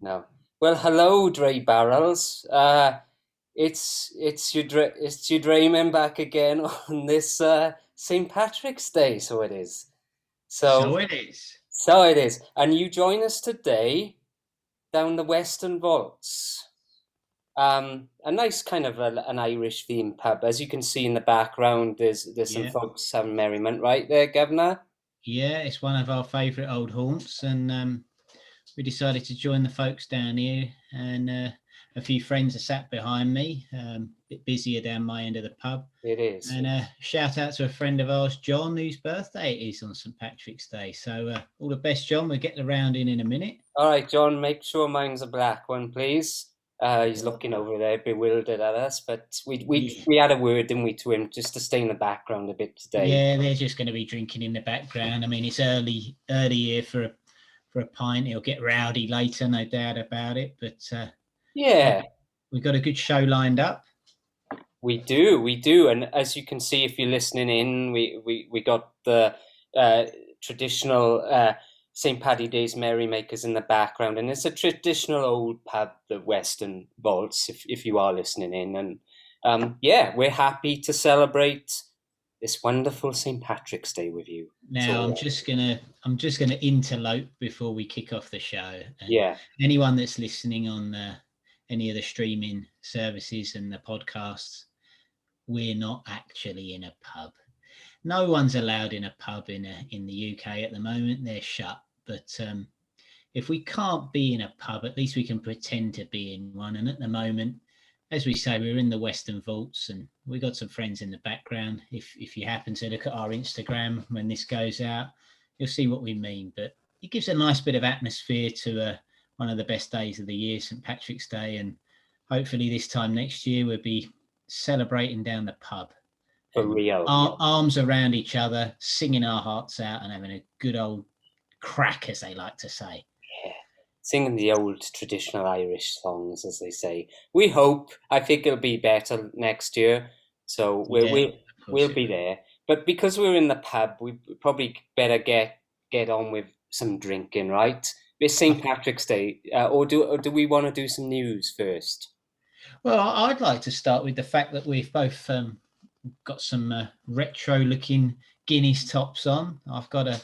No. Well, hello, Dray Barrels. It's your Drayman back again on this St. Patrick's Day, so it is. So So it is. so it is, and you join us today down the Western Vaults. A nice kind of an Irish themed pub, as you can see in the background. There's some Yeah. folks having merriment right there, Governor. Yeah, it's one of our favourite old haunts, and we decided to join the folks down here. And a few friends are sat behind me, a bit busier down my end of the pub. It is. And shout out to a friend of ours, John, whose birthday it is on St. Patrick's Day. So all the best, John. We'll get the round in a minute. All right, John, make sure mine's a black one, please. He's looking over there, bewildered at us, but we we Yeah. we had a word, didn't we, to him, just to stay in the background a bit today. Yeah, they're just going to be drinking in the background. I mean, it's early here for a pint. It'll get rowdy later, no doubt about it. But yeah, Yeah, we've got a good show lined up. we do, and as you can see if you're listening in, we got the traditional St. Paddy Day's merrymakers in the background, and it's a traditional old pub, the Western Vaults, if you are listening in, and yeah, we're happy to celebrate this wonderful St. Patrick's Day with you. Now, So I'm just gonna interlope before we kick off the show. And yeah, anyone that's listening on any of the streaming services and the podcasts, we're not actually in a pub. No one's allowed in a pub in the UK at the moment. They're shut. But if we can't be in a pub, at least we can pretend to be in one. And at the moment, as we say, we're in the Western Vaults, and we got some friends in the background. If you happen to look at our Instagram when this goes out, you'll see what we mean. But it gives a nice bit of atmosphere to one of the best days of the year, St. Patrick's Day, and hopefully this time next year we'll be celebrating down the pub for and real. arms around each other, singing our hearts out and having a good old crack, as they like to say. Yeah. Singing the old traditional Irish songs, as they say. We hope. I think it'll be better next year, so Yeah, of course we'll it be will. there. But because we're in the pub, we probably better get on with some drinking, right? It's St. Patrick's Day, or do we want to do some news first? Well, I'd like to start with the fact that we've both got some retro-looking Guinness tops on. I've got a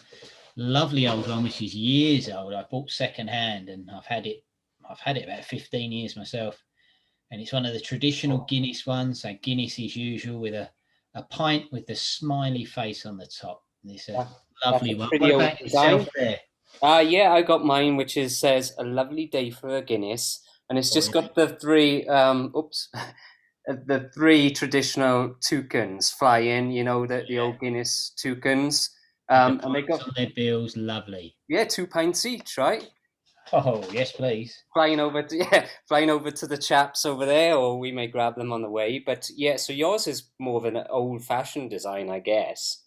lovely old one, which is years old. I bought second-hand, and I've had it. I've had it about 15 years myself, and it's one of the traditional Guinness ones. So Guinness as usual, with a pint with the smiley face on the top. It's a That, that's lovely a one. What pretty old about design. yourself there? Yeah, I got mine, which is says a lovely day for a Guinness, and it's just Or got the three the three traditional toucans flying, the yeah, old Guinness toucans, with the and they pints got on their bills, lovely. yeah 2 pints each, right? Oh yes, please. Flying over to flying over to the chaps over there, or we may grab them on the way. But yeah, so yours is more of an old-fashioned design, I guess.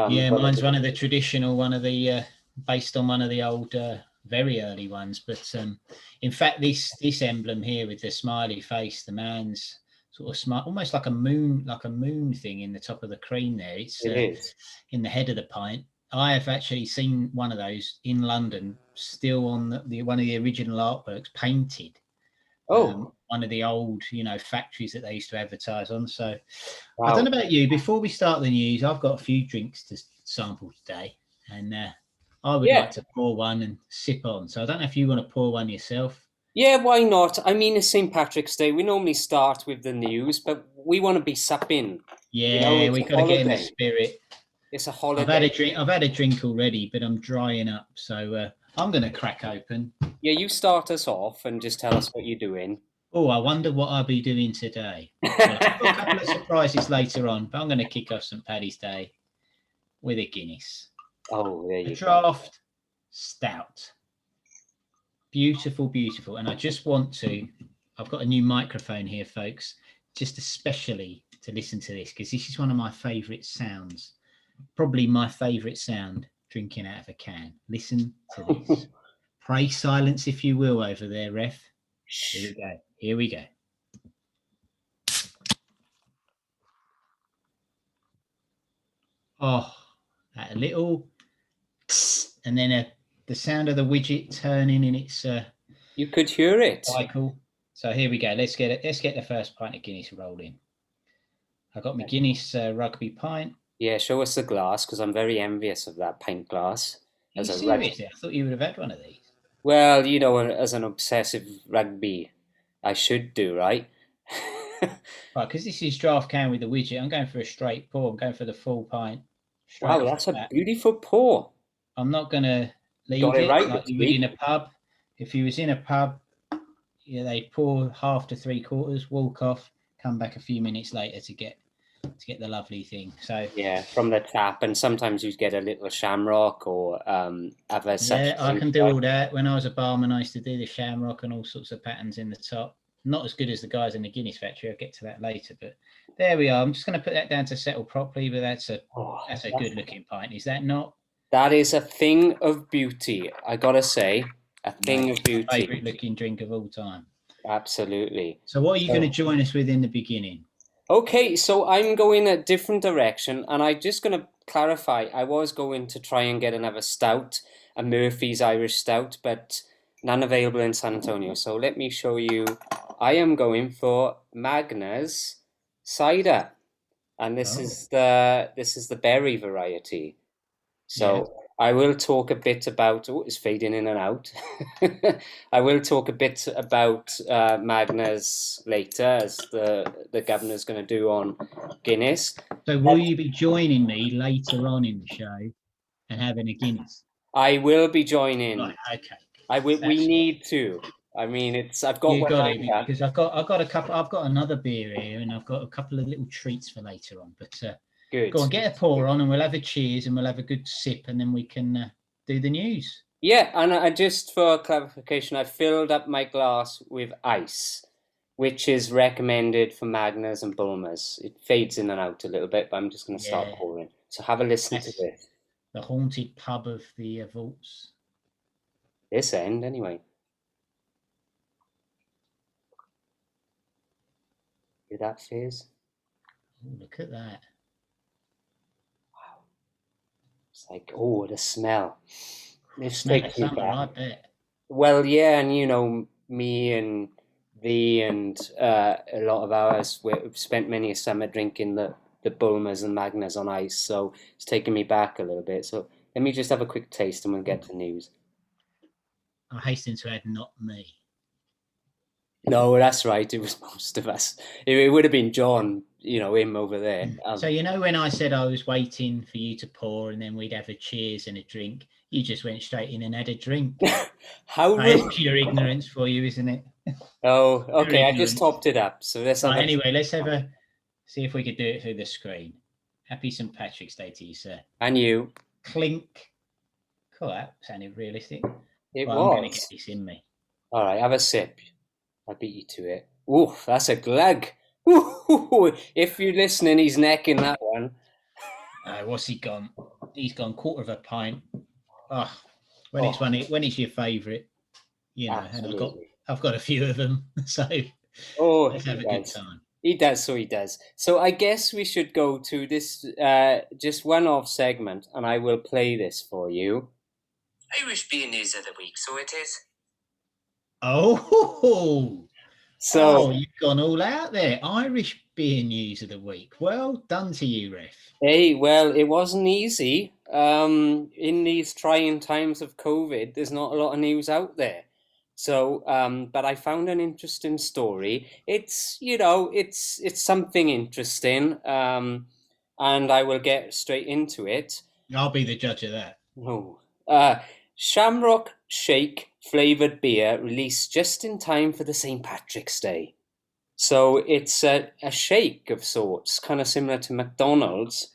Yeah, But mine's one of the traditional, one of the based on one of the old, very early ones. But in fact, this emblem here with the smiley face, the man's sort of smile, almost like a moon thing in the top of the cream there. It's it is. in the head of the pint. I have actually seen one of those in London, still on the one of the original artworks, painted. Oh, One of the old, factories that they used to advertise on. So I don't wow. know about you. Before we start the news, I've got a few drinks to sample today, and I would like Yeah, to pour one and sip on. So I don't know if you want to pour one yourself. yeah, why not? I mean, it's St. Patrick's Day. We normally start with the news, but we want to be supping. Yeah, It's a we've got to get in the holiday. spirit. It's a I've had a holiday. drink. I've had a drink already, but I'm drying up. So I'm going to crack open. Yeah, you start us off and just tell us what you're doing. Oh, I wonder what I'll be doing today. Well, I've got a couple of surprises later on, but I'm going to kick off St. Paddy's Day with a Guinness, Oh, there a you go. draft stout. Beautiful, beautiful. And I just want to, I've got a new microphone here, folks, just especially to listen to this, because this is one of my favorite sounds, probably my favorite sound, drinking out of a can. Listen to this. Pray silence, if you will, over there, ref. Here we go. Here we go. Oh, that little, and then the sound of the widget turning in its You could hear it. Cycle. So here we go. Let's get the first pint of Guinness rolling. I got Mcguinness Rugby pint. Yeah, show us the glass because I'm very envious of that pint glass. Are you serious? I thought you would have had one of these. Well, you know, as an obsessive rugby, I should do, right? Right, because this is draft can with the widget. I'm going for a straight pour. I'm going for the full pint. Wow, that's a beautiful pour. I'm not going to leave Got it right like you would in a pub. If you was in a pub, yeah, they pour half to 3/4, walk off, come back a few minutes later to get the lovely thing. So yeah, from the tap, and sometimes you get a little Shamrock or other such. Yeah, I can do all that. When I was a barman, I used to do the Shamrock and all sorts of patterns in the top. Not as good as the guys in the Guinness Factory. I'll get to that later, but there we are. I'm just going to put that down to settle properly, but that's a good looking pint. Is that not? That is a thing of beauty. I gotta say, a thing of beauty. Favorite looking drink of all time. Absolutely. So what are you going to join us with in the beginning? Okay, so I'm going a different direction, and I'm just going to clarify. I was going to try and get another stout, a Murphy's Irish Stout, but none available in San Antonio. So let me show you. I am going for Magnus Cider, and this is the berry variety. So I will talk a bit about. Oh, it's fading in and out. I will talk a bit about Magnus later, as the governor's going to do on Guinness. So will you be joining me later on in the show and having a Guinness? I will be joining. Right, okay. We need to. I mean, I've got. You got it, because I've got a couple. I've got another beer here, and I've got a couple of little treats for later on. But good. Go on, get a pour on, and we'll have a cheers, and we'll have a good sip, and then we can do the news. Yeah, and I just for clarification, I filled up my glass with ice, which is recommended for Magnus and Bulmers. It fades in and out a little bit, but I'm just going to start pouring. So have a listen to this. The haunted pub of the vaults. This end, anyway. Hear that fizz? Oh, look at that. Wow. It's like, oh, the smell. It's takes me back. I bet. Well, yeah, and you know, me and thee and a lot of ours, we've spent many a summer drinking the Bulmers and Magnus on ice, so it's taken me back a little bit. So let me just have a quick taste and we'll get to news. I hasten to add, not me. No, that's right. It was most of us. It would have been John, you know, him over there. So, you know, when I said I was waiting for you to pour and then we'd have a cheers and a drink, you just went straight in and had a drink. How That's pure ignorance for you, isn't it? Oh, okay. I just topped it up. So let's right, anyway, let's see if we could do it through the screen. Happy St. Patrick's Day to you, sir. And you. Clink. Cool, that sounded realistic. It was. I'm going to get this in me. All right, have a sip. I beat you to it. Ooh, that's a glug. Ooh, if you're listening, he's necking that one. What's he gone? He's gone quarter of a pint. Oh, when it's your favourite, you know. Absolutely. And I've got a few of them, so let's have a good time. He does, so he does. So I guess we should go to this just one-off segment, and I will play this for you. Irish beer news of the week, so it is. Oh, you've gone all out there. Irish beer news of the week. Well done to you, Ref. Hey, well, it wasn't easy. In these trying times of COVID, there's not a lot of news out there. So, but I found an interesting story. It's, you know, it's something interesting. And I will get straight into it. I'll be the judge of that. Oh, Shamrock Shake flavoured beer released just in time for the St. Patrick's Day. So it's a shake of sorts, kind of similar to McDonald's.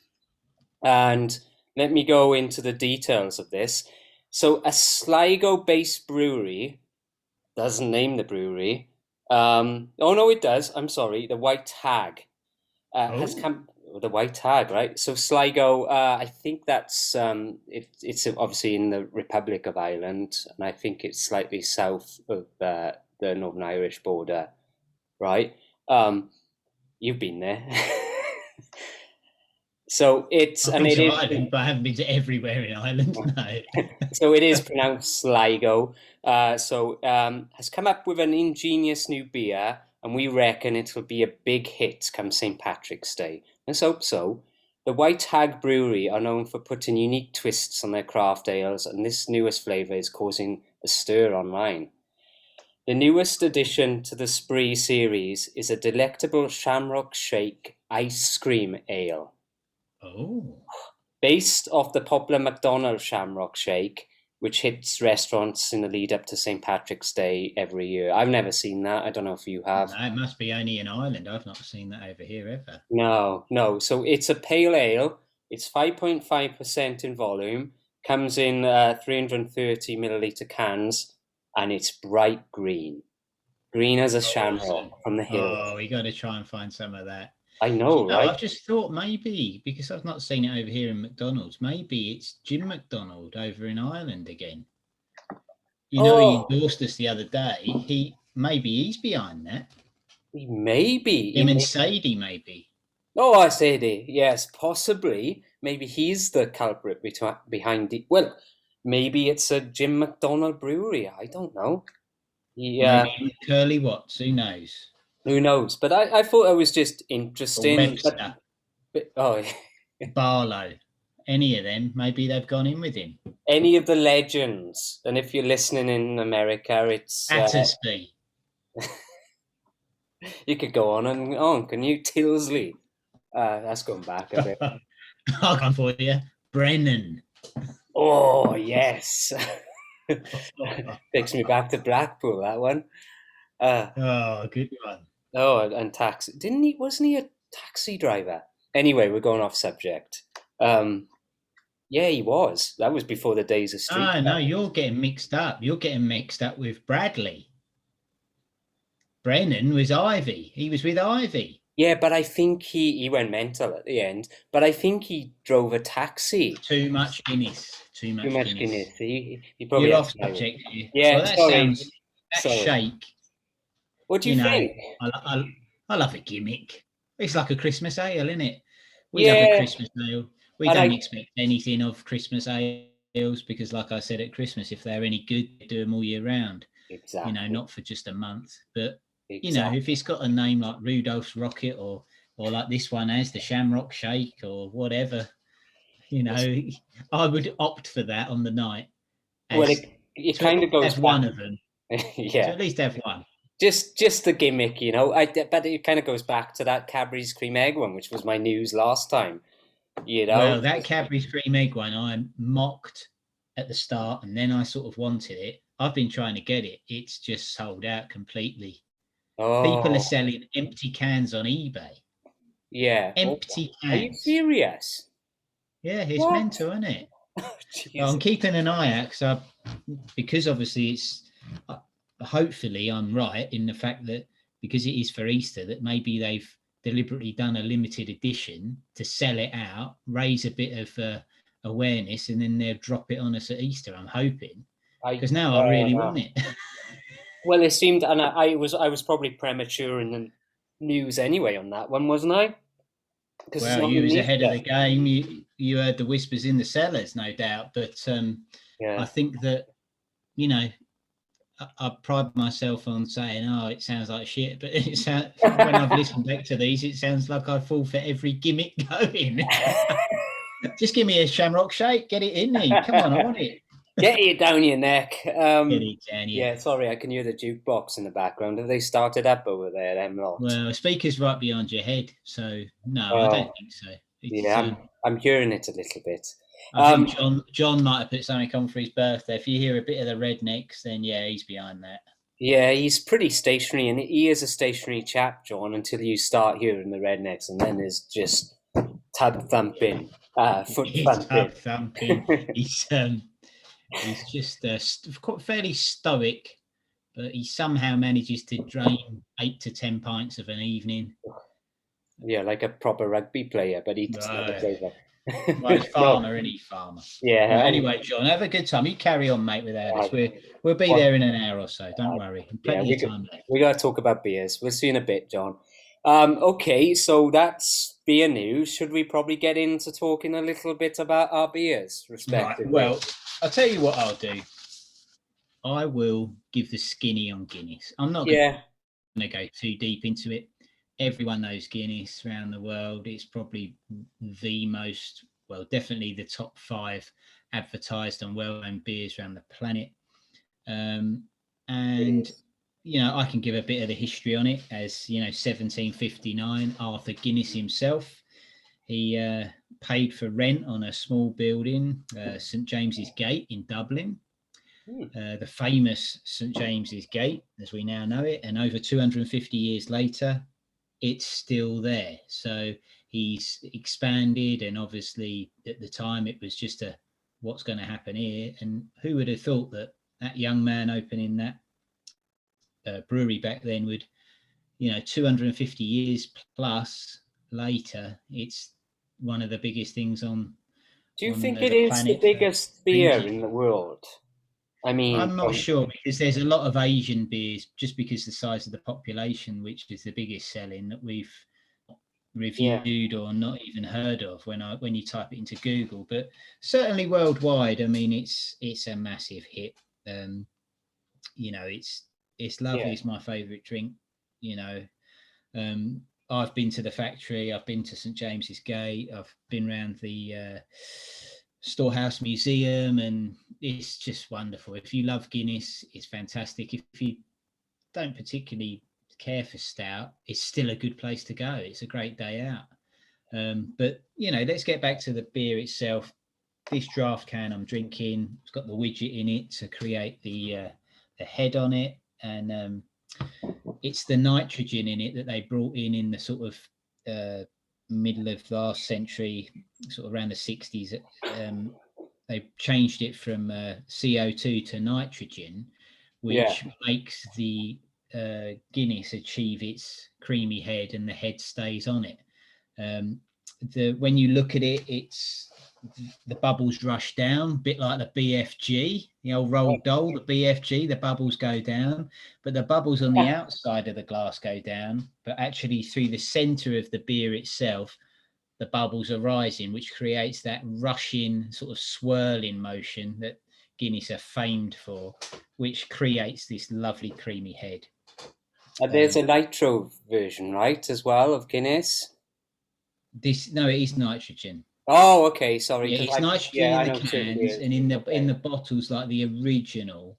And let me go into the details of this. So a Sligo-based brewery, doesn't name the brewery. Oh, no, it does. I'm sorry. The White Hag has come... The White Hag, right? So Sligo, I think that's it's obviously in the Republic of Ireland, and I think it's slightly south of the Northern Irish border, right? You've been there. So it's I've and been it to is Ireland, but I haven't been to everywhere in Ireland. No. so it is pronounced Sligo. Has come up with an ingenious new beer, and we reckon it'll be a big hit come St. Patrick's Day. Let's hope so. The White Hag Brewery are known for putting unique twists on their craft ales, and this newest flavour is causing a stir online. The newest addition to the Spree series is a delectable Shamrock Shake ice cream ale. Oh. Based off the popular McDonald's Shamrock Shake, which hits restaurants in the lead up to St. Patrick's Day every year. I've never seen that. I don't know if you have. No, it must be only in Ireland. I've not seen that over here ever. No. So it's a pale ale. It's 5.5% in volume. Comes in 330 milliliter cans, and it's bright green. Green as a shamrock from the hills. Oh, we got to try and find some of that. I know, right? I've just thought maybe, because I've not seen it over here in McDonald's, maybe it's Jim McDonald over in Ireland again. He endorsed us the other day. Maybe he's behind that. Maybe. Him and Sadie, maybe. Oh, I Sadie. Yes, possibly. Maybe he's the culprit behind it. Well, maybe it's a Jim McDonald brewery. I don't know. Maybe Curly Watts. Who knows? Who knows? But I thought it was just interesting. Barlow. Any of them, maybe they've gone in with him. Any of the legends. And if you're listening in America, it's... Attersby. You could go on and on, can you? Tilsley. That's going back a bit. I'll come for you. Brennan. Oh, yes. Takes me back to Blackpool, that one. Good one. Oh, and taxi. Wasn't he a taxi driver? Anyway, we're going off subject. Yeah, he was. That was before the days of street. No, you're getting mixed up. You're getting mixed up with Bradley. Brennan was Ivy. He was with Ivy. Yeah, but I think he went mental at the end. But I think he drove a taxi. Too much Guinness. Too much Guinness. He probably You're off subject here. Yeah, well, sorry. Shake. What do you think? I love a gimmick. It's like a Christmas ale, isn't it? We love a Christmas ale. We don't expect anything of Christmas ales because, like I said, at Christmas, if they're any good, they do them all year round. Exactly. Not for just a month. But, if it's got a name like Rudolph's Rocket or like this one has, the Shamrock Shake or whatever, I would opt for that on the night. Well, it kind of goes as one of them. Yeah. So at least have one. Just the gimmick, but it kind of goes back to that Cadbury's cream egg one, which was my news last time. Well, that Cadbury's cream egg one, I mocked at the start, and then I sort of wanted it. I've been trying to get it. It's just sold out completely. Oh. People are selling empty cans on eBay. Yeah. Empty cans. Are you serious? Yeah, it's mental, isn't it? Well, I'm keeping an eye out because obviously it's... hopefully I'm right in the fact that because it is for Easter, that maybe they've deliberately done a limited edition to sell it out, raise a bit of awareness, and then they'll drop it on us at Easter. I'm hoping, because now I really want it. Well, it seemed, and I was probably premature in the news anyway on that one, wasn't I? Well, you was ahead of the game. You heard the whispers in the cellars, no doubt. But I think that I pride myself on saying, it sounds like shit, but when I've listened back to these, it sounds like I fall for every gimmick going. Just give me a Shamrock Shake, get it in me. Come on, I want it. Get it down your neck. Get it down your neck. Sorry, I can hear the jukebox in the background. Have they started up over there, them lot? Well, the speaker's right behind your head, so no, I don't think so. I'm hearing it a little bit. I think John might have put something on for his birthday. If you hear a bit of the Rednecks, then yeah, he's behind that. Yeah, he's pretty stationary, and he is a stationary chap, John, until you start hearing the Rednecks, and then there's just tub thumping, foot thumping. Tub thumping. He's just fairly stoic, but he somehow manages to drain 8 to 10 pints of an evening. Yeah, like a proper rugby player, but he's not a player. Well, he's farmer, isn't he? Farmer. Yeah. Well, anyway, John, have a good time. You carry on, mate, without us. We'll be there in an hour or so. Don't worry. Plenty of time left. We got to talk about beers. We'll see you in a bit, John. Okay, so that's beer news, should we probably get into talking a little bit about our beers, respectively? Right. Well, I'll tell you what I'll do. I will give the skinny on Guinness. I'm not going to go too deep into it. Everyone knows Guinness around the world. It's probably the most, well, definitely the top 5 advertised and well-known beers around the planet. And you know, I can give a bit of the history on it. As you know, 1759, Arthur Guinness himself, he paid for rent on a small building, St James's Gate in Dublin, the famous St James's Gate as we now know it. And over 250 years later, it's still there. So he's expanded, and obviously at the time it was just a what's going to happen here. And who would have thought that that young man opening that brewery back then would, you know, 250 years plus later, it's one of the biggest things on. Do you think it is the biggest beer in the world? I mean, I'm not sure, because there's a lot of Asian beers, just because the size of the population, which is the biggest selling, that we've reviewed or not even heard of when you type it into Google. But certainly worldwide, I mean, it's a massive hit. You know, it's lovely. It's my favorite drink. You know, I've been to the factory, I've been to St James's Gate, I've been around the Storehouse Museum, and it's just wonderful. If you love Guinness, it's fantastic. If you don't particularly care for stout, it's still a good place to go. It's a great day out. But you know, let's get back to the beer itself. This draft can I'm drinking, it's got the widget in it to create the head on it, and it's the nitrogen in it that they brought in the sort of middle of last century, sort of around the 60s. They changed it from CO2 to nitrogen, which makes the Guinness achieve its creamy head, and the head stays on it. When you look at it, it's the bubbles rush down, a bit like the BFG, the old roll doll, the BFG, the bubbles go down, but the bubbles on the outside of the glass go down, but actually through the center of the beer itself, the bubbles are rising, which creates that rushing sort of swirling motion that Guinness are famed for, which creates this lovely creamy head. There's a nitro version, right, as well, of Guinness? No, it is nitrogen. Oh, okay, sorry. Yeah, it's nitrogen in the cans, and in the bottles, like the original.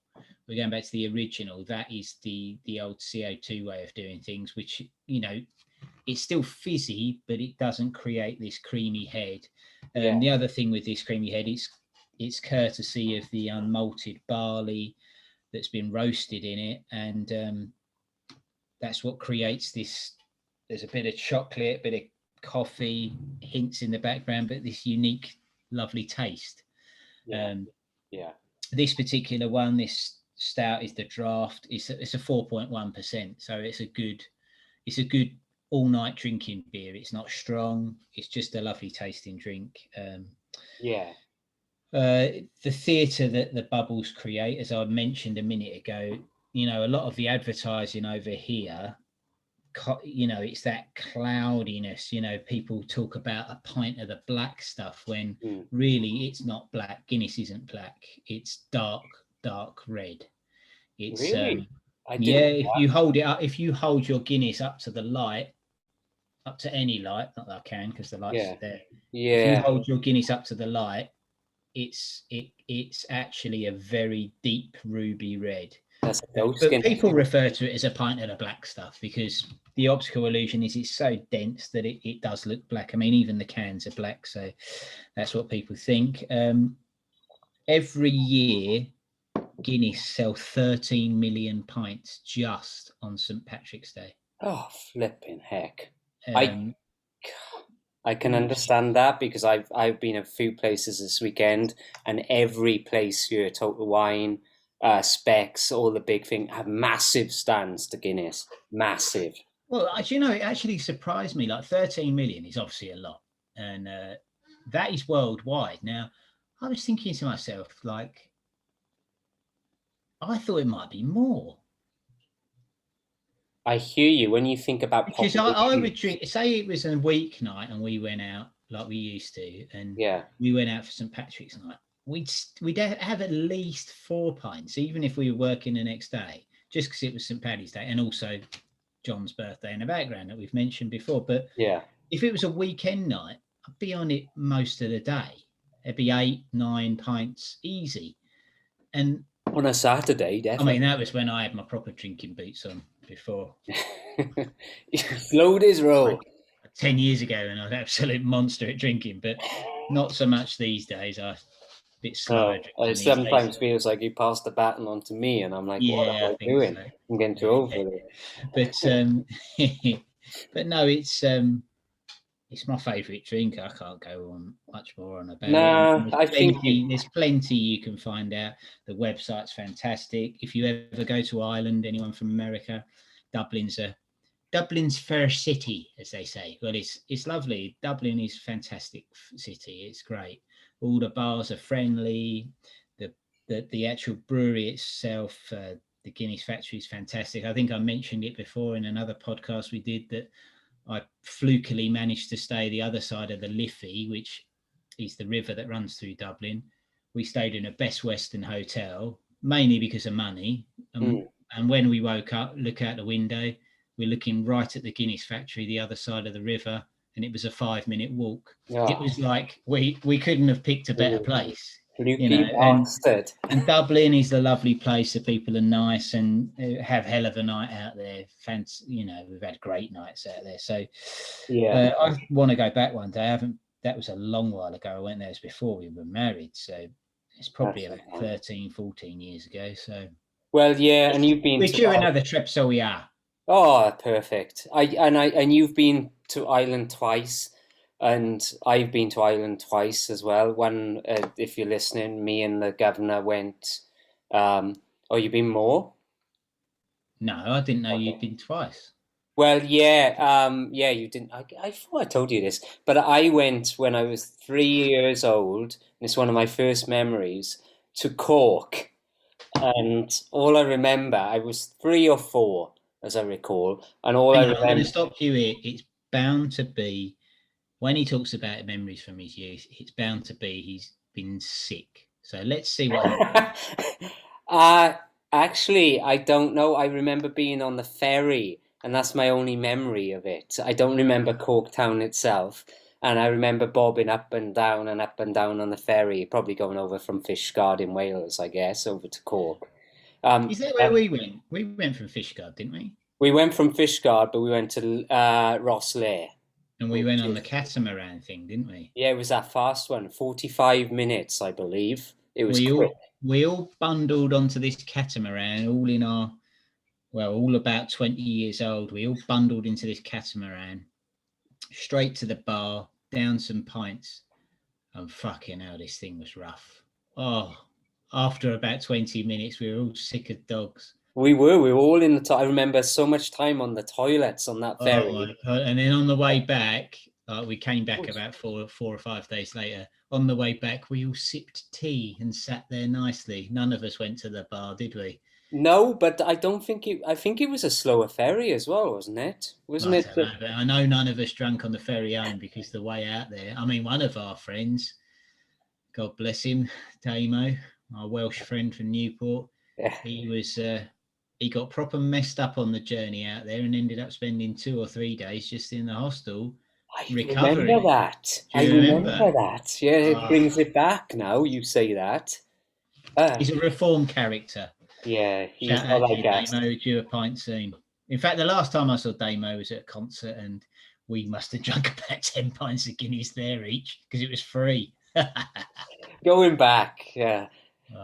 We're going back to the original. That is the old CO2 way of doing things, which, you know, it's still fizzy, but it doesn't create this creamy head. The other thing with this creamy head, it's courtesy of the unmalted barley that's been roasted in it, and that's what creates this. There's a bit of chocolate, a bit of coffee, hints in the background, but this unique, lovely taste. This particular one, this stout, is the draft. It's a 4.1%, so it's a good all-night drinking beer. It's not strong. It's just a lovely tasting drink. The theatre that the bubbles create, as I mentioned a minute ago, you know, a lot of the advertising over here, you know, it's that cloudiness. You know, people talk about a pint of the black stuff when really it's not black. Guinness isn't black. It's dark red. It's really? if you hold it up, if you hold your Guinness up to the light, up to any light, not that I can because the light's there. If you hold your Guinness up to the light, it's actually a very deep ruby red. But people refer to it as a pint of the black stuff because the optical illusion is it's so dense that it does look black. I mean, even the cans are black, so that's what people think. Every year, Guinness sell 13 million pints just on St Patrick's Day. Oh, flipping heck! I can understand that because I've been a few places this weekend, and every place here, Total Wine, Specs, all the big thing, have massive stands to Guinness. Massive. Well, you know, it actually surprised me. Like 13 million is obviously a lot, and that is worldwide. Now, I was thinking to myself, like, I thought it might be more. I hear you when you think about Because I would drink. Say it was a weeknight and we went out like we used to, and we went out for St Patrick's night. We'd have at least 4 pints, even if we were working the next day, just because it was St Paddy's Day and also John's birthday in the background that we've mentioned before. But if it was a weekend night, I'd be on it most of the day. It'd be 8, 9 pints easy. And on a Saturday, definitely. I mean, that was when I had my proper drinking boots on before. Slowed his roll. 10 years ago, and I was an absolute monster at drinking, but not so much these days. I'm a bit slower. It sometimes feels like you passed the baton on to me, and I'm like, what am I doing? So. I'm getting too old for it. But no, it's my favourite drink. I can't go on much more on about it. I think there's plenty you can find out. The website's fantastic. If you ever go to Ireland, anyone from America, Dublin's fair city, as they say. Well, it's lovely. Dublin is a fantastic city. It's great. All the bars are friendly. The actual brewery itself, the Guinness Factory, is fantastic. I think I mentioned it before in another podcast we did that I flukily managed to stay the other side of the Liffey, which is the river that runs through Dublin. We stayed in a Best Western hotel, mainly because of money. And when we woke up, look out the window, we're looking right at the Guinness Factory, the other side of the river, and it was a 5-minute walk. Oh. It was like we couldn't have picked a better place. And Dublin is a lovely place. The people are nice and have hell of a night out there. We've had great nights out there. So I want to go back one day. I haven't. That was a long while ago. I went there before we were married. So it's probably about 13, 14 years ago. So and you've been. We're due another trip, so we are. Oh, perfect. And you've been to Ireland twice. And I've been to Ireland twice as well. One, if you're listening, me and the governor went. You've been more? No, I didn't know you'd been twice. Well, you didn't. I thought I told you this, but I went when I was 3 years old, and it's one of my first memories, to Cork. And all I remember, I was 3 or 4, as I recall, and all I remember. I'm going to stop you here. It's bound to be. When he talks about memories from his youth, it's bound to be he's been sick. So let's see what. Actually, I don't know. I remember being on the ferry, and that's my only memory of it. I don't remember Cork town itself, and I remember bobbing up and down on the ferry, probably going over from Fishguard in Wales, I guess, over to Cork. Is that where we went? We went from Fishguard, didn't we? We went from Fishguard, but we went to Rosslare. And we went on the catamaran thing, didn't we? Yeah, it was that fast one, 45 minutes, I believe. It was quick. We all bundled onto this catamaran, all about 20 years old. We all bundled into this catamaran, straight to the bar, down some pints. And fucking hell, this thing was rough. Oh, after about 20 minutes, we were all sick of dogs. We were all in the I remember so much time on the toilets on that ferry. And then on the way back, we came back about 4 or 5 days later. On the way back, we all sipped tea and sat there nicely. None of us went to the bar, did we? No, but I think it was a slower ferry as well, wasn't it? I know none of us drank on the ferry home because the way out there, I mean, one of our friends, God bless him, Damo, our Welsh friend from Newport, he was... he got proper messed up on the journey out there and ended up spending 2 or 3 days just in the hostel recovering. Remember that. I remember that. Yeah, it brings it back now, you say that. He's a reformed character. Yeah, he's not like that. Damo, due a pint soon. In fact, the last time I saw Damo was at a concert and we must have drunk about 10 pints of Guinness there each because it was free. Going back, yeah.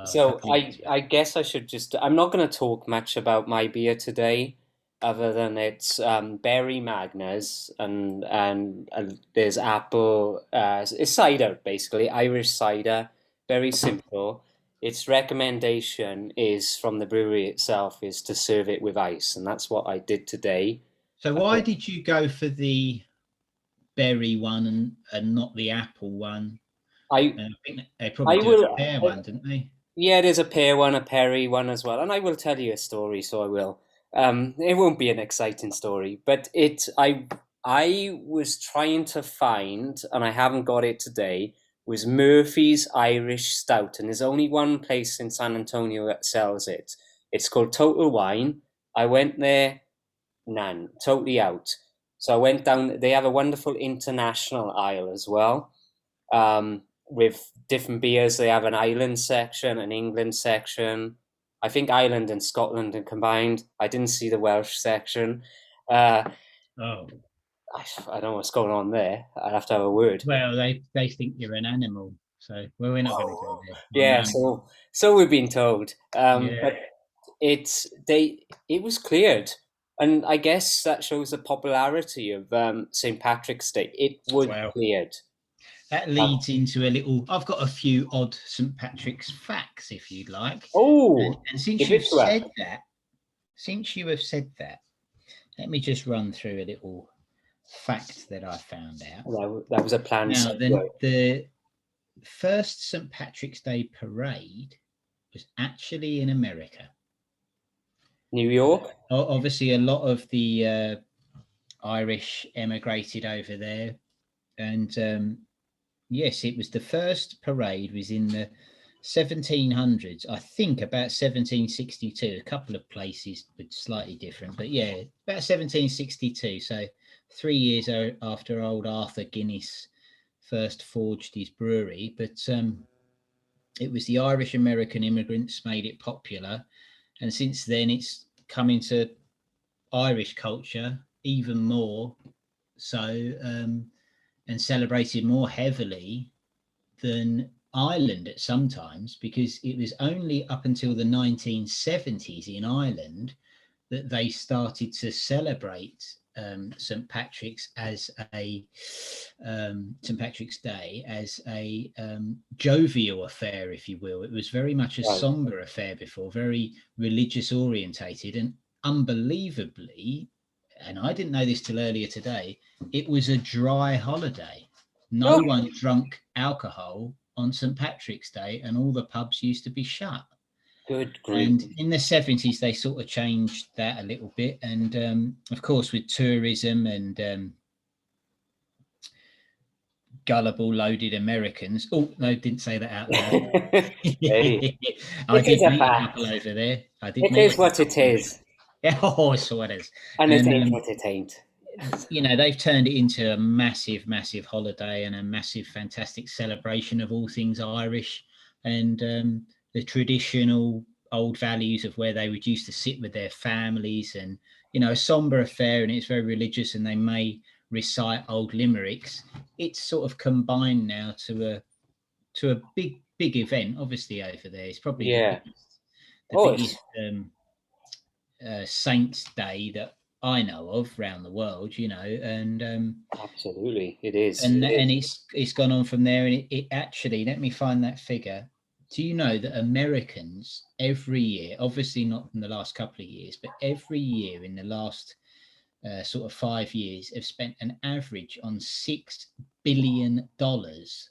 So I guess I should I'm not going to talk much about my beer today, other than it's berry Magnus and there's apple. It's cider, basically, Irish cider, very simple. Its recommendation is from the brewery itself is to serve it with ice, and that's what I did today. So why did you go for the berry one and not the apple one? I think they probably do a pear one, didn't they? Yeah, there's a pear one, a perry one as well. And I will tell you a story, so I will. It won't be an exciting story, but I was trying to find, and I haven't got it today, was Murphy's Irish Stout, and there's only one place in San Antonio that sells it. It's called Total Wine. I went there, none, totally out. So I went down. They have a wonderful international aisle as well, with different beers. They have an Ireland section, an England section. I think Ireland and Scotland are combined. I didn't see the Welsh section. Uh, Oh, I don't know what's going on there. I'd have to have a word. well, they think you're an animal, so well, we're not going to go there. Yeah, so we've been told. Yeah. But it was cleared, and I guess that shows the popularity of St. Patrick's Day. It was Well, cleared. that leads into a little. I've got a few odd St. Patrick's facts, if you'd like. Oh, and since give you've it to us. since you have said that, let me just run through a little fact that I found out. That was a planned Now, segue. the first St. Patrick's Day parade was actually in America. New York? Obviously, a lot of the Irish emigrated over there. And yes, it was the first parade was in the 1700s. I think about 1762. A couple of places were slightly different. But yeah, about 1762. So 3 years after old Arthur Guinness first forged his brewery. But it was the Irish American immigrants made it popular, and since then it's come into Irish culture even more so, and celebrated more heavily than Ireland at some times, because it was only up until the 1970s in Ireland that they started to celebrate St. Patrick's as a St. Patrick's Day as a jovial affair, if you will. It was very much a somber affair before, very religious orientated, and unbelievably, and I didn't know this till earlier today, it was a dry holiday. No one drank alcohol on St. Patrick's Day, and all the pubs used to be shut. Good grief. And in the 70s, they sort of changed that a little bit. And of course, with tourism and gullible, loaded Americans. Oh, no, didn't say that out loud. Hey, I it did is a meet a fact. couple over there. It is what it is. Yeah, oh, so it is. And it ain't what it ain't. You know, they've turned it into a massive, massive holiday and a massive, fantastic celebration of all things Irish, and the traditional old values of where they would used to sit with their families, and, you know, a somber affair, and it's very religious, and they may recite old limericks. It's sort of combined now to a big event, obviously, over there. It's probably the biggest Saints Day that I know of around the world, you know, and absolutely it is, and it's gone on from there. And it actually, let me find that figure. Do you know that Americans every year, obviously not in the last couple of years, but every year in the last sort of 5 years, have spent an average on $6 billion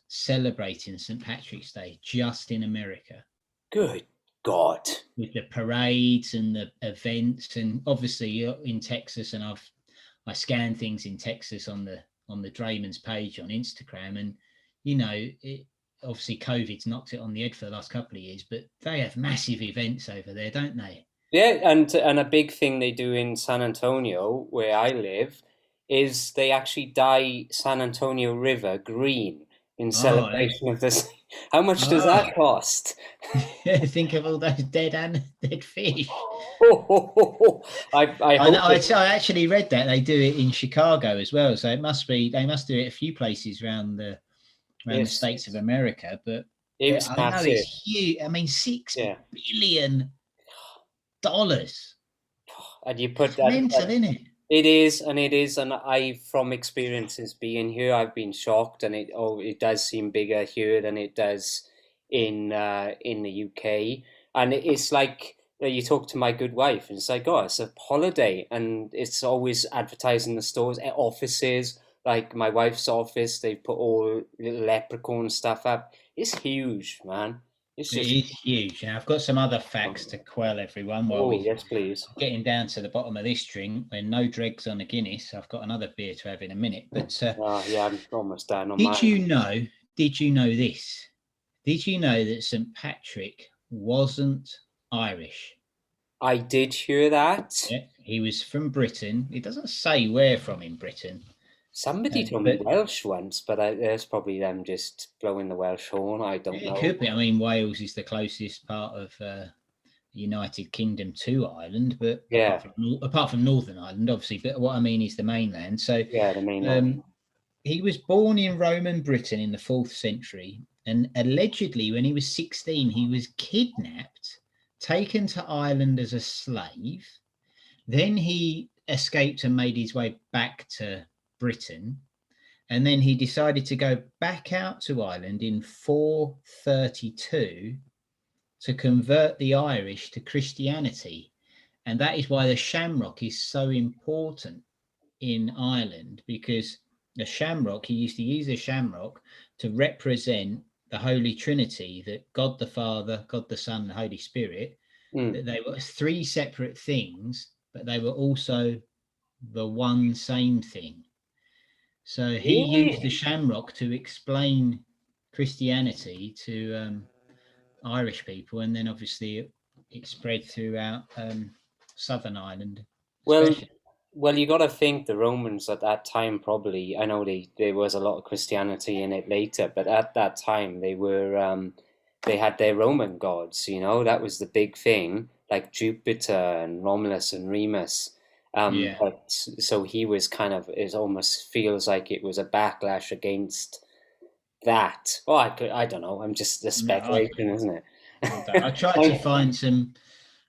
celebrating St. Patrick's Day just in America? Good God. With the parades and the events, and obviously in Texas, and I scan things in Texas on the DrayMen's page on Instagram, and, you know, obviously COVID's knocked it on the head for the last couple of years, but they have massive events over there, don't they? Yeah, and a big thing they do in San Antonio, where I live, is they actually dye San Antonio River green in celebration of this. How much does that cost? Think of all those dead fish. I actually read that they do it in Chicago as well, so they must do it a few places around the states of America. But it's I know it's huge. I mean, $6 billion. And you put that, mental, isn't it? It is, and I, from experiences being here, I've been shocked, and it does seem bigger here than it does in the UK, and it's like, you talk to my good wife, and it's like, oh, it's a holiday, and it's always advertised in the stores, offices, like my wife's office, they put all little leprechaun stuff up. It's huge, man. It's It just is huge. Now, I've got some other facts to quell everyone while we're yes, please. getting down to the bottom of this drink. When no dregs on a Guinness, I've got another beer to have in a minute. But Yeah, I'm almost done on did mine. you know? Did you know this? Did you know that St. Patrick wasn't Irish? I did hear that. Yeah, he was from Britain. It doesn't say where from in Britain. Somebody told me But Welsh once, but there's probably them just blowing the Welsh horn. I don't know. it could be. I mean, Wales is the closest part of United Kingdom to Ireland, but Yeah, apart from Northern Ireland, obviously. But what I mean is the mainland. So yeah, the mainland. he was born in Roman Britain in the 4th century, and allegedly, when he was 16, he was kidnapped, taken to Ireland as a slave. Then he escaped and made his way back to Britain. And then he decided to go back out to Ireland in 432 to convert the Irish to Christianity. And that is why the Shamrock is so important in Ireland, because the Shamrock, he used to use the Shamrock to represent the Holy Trinity, that God the Father, God the Son, and the Holy Spirit, that they were 3 separate things, but they were also the one same thing. So he used the Shamrock to explain Christianity to Irish people, and then obviously it spread throughout Southern Ireland. Well, you got to think the Romans at that time probably. I know there was a lot of Christianity in it later, but at that time they had their Roman gods. That was the big thing, like Jupiter and Romulus and Remus. But so he was it almost feels like it was a backlash against that. Oh, I don't know. I'm just the speculation, isn't it? I tried to find some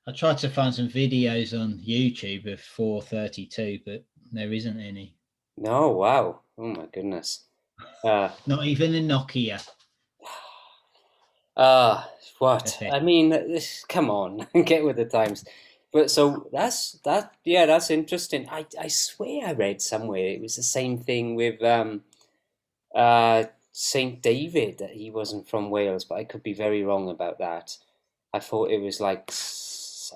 videos on YouTube of 432, but there isn't any. No, wow. Oh my goodness. Not even a Nokia. What? I mean, come on, get with the times. But so that's interesting. I swear I read somewhere it was the same thing with Saint David, that he wasn't from Wales, but I could be very wrong about that. I thought it was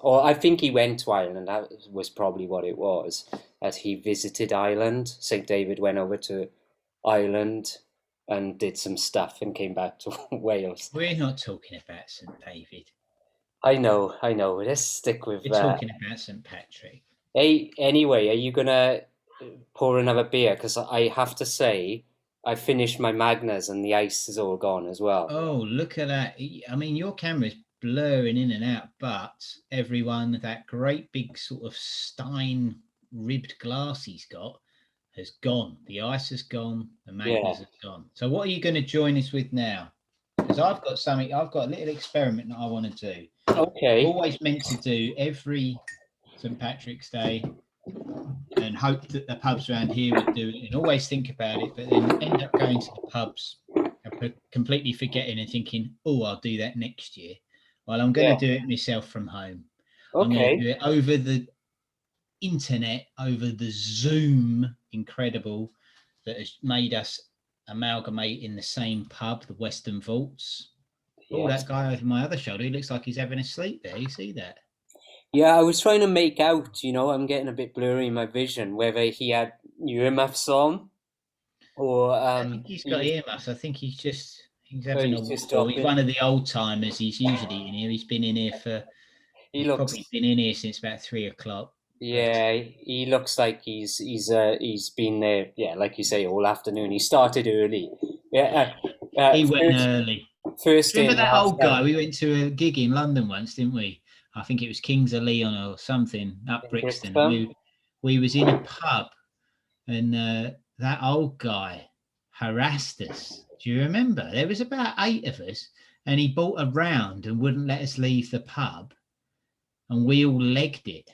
or I think he went to Ireland. That was probably what it was. That he visited Ireland. Saint David went over to Ireland and did some stuff and came back to Wales. We're not talking about St. David. I know. Let's stick with. We're talking about St. Patrick. Hey, anyway, are you gonna pour another beer? Because I have to say, I finished my Magnus and the ice is all gone as well. Oh, look at that! I mean, your camera's blurring in and out, but everyone, that great big sort of Stein ribbed glass he's got has gone. The ice has gone. The Magnus has gone. So, what are you going to join us with now? Because I've got a little experiment that I want to do. Okay. Always meant to do every St. Patrick's Day, and hope that the pubs around here would do it, and always think about it, but then end up going to the pubs and completely forgetting and thinking, oh, I'll do that next year. Well, I'm going to do it myself from home. Okay. I'm going to do it over the internet, over the Zoom, incredible, that has made us amalgamate in the same pub, the Western Vaults. Oh, that guy over my other shoulder, he looks like he's having a sleep there. You see that? Yeah, I was trying to make out, I'm getting a bit blurry in my vision, whether he had earmuffs on or... I think he's got earmuffs. I think he's having he's one of the old timers. He's usually in here. He's been in here probably been in here since about 3 o'clock. Yeah, he looks like he's been there, like you say, all afternoon. He started early. Yeah, he went early. Remember that old guy? We went to a gig in London once, didn't we? I think it was Kings of Leon or something up Brixton. We was in a pub, and that old guy harassed us. Do you remember? There was about 8 of us, and he bought a round and wouldn't let us leave the pub, and we all legged it.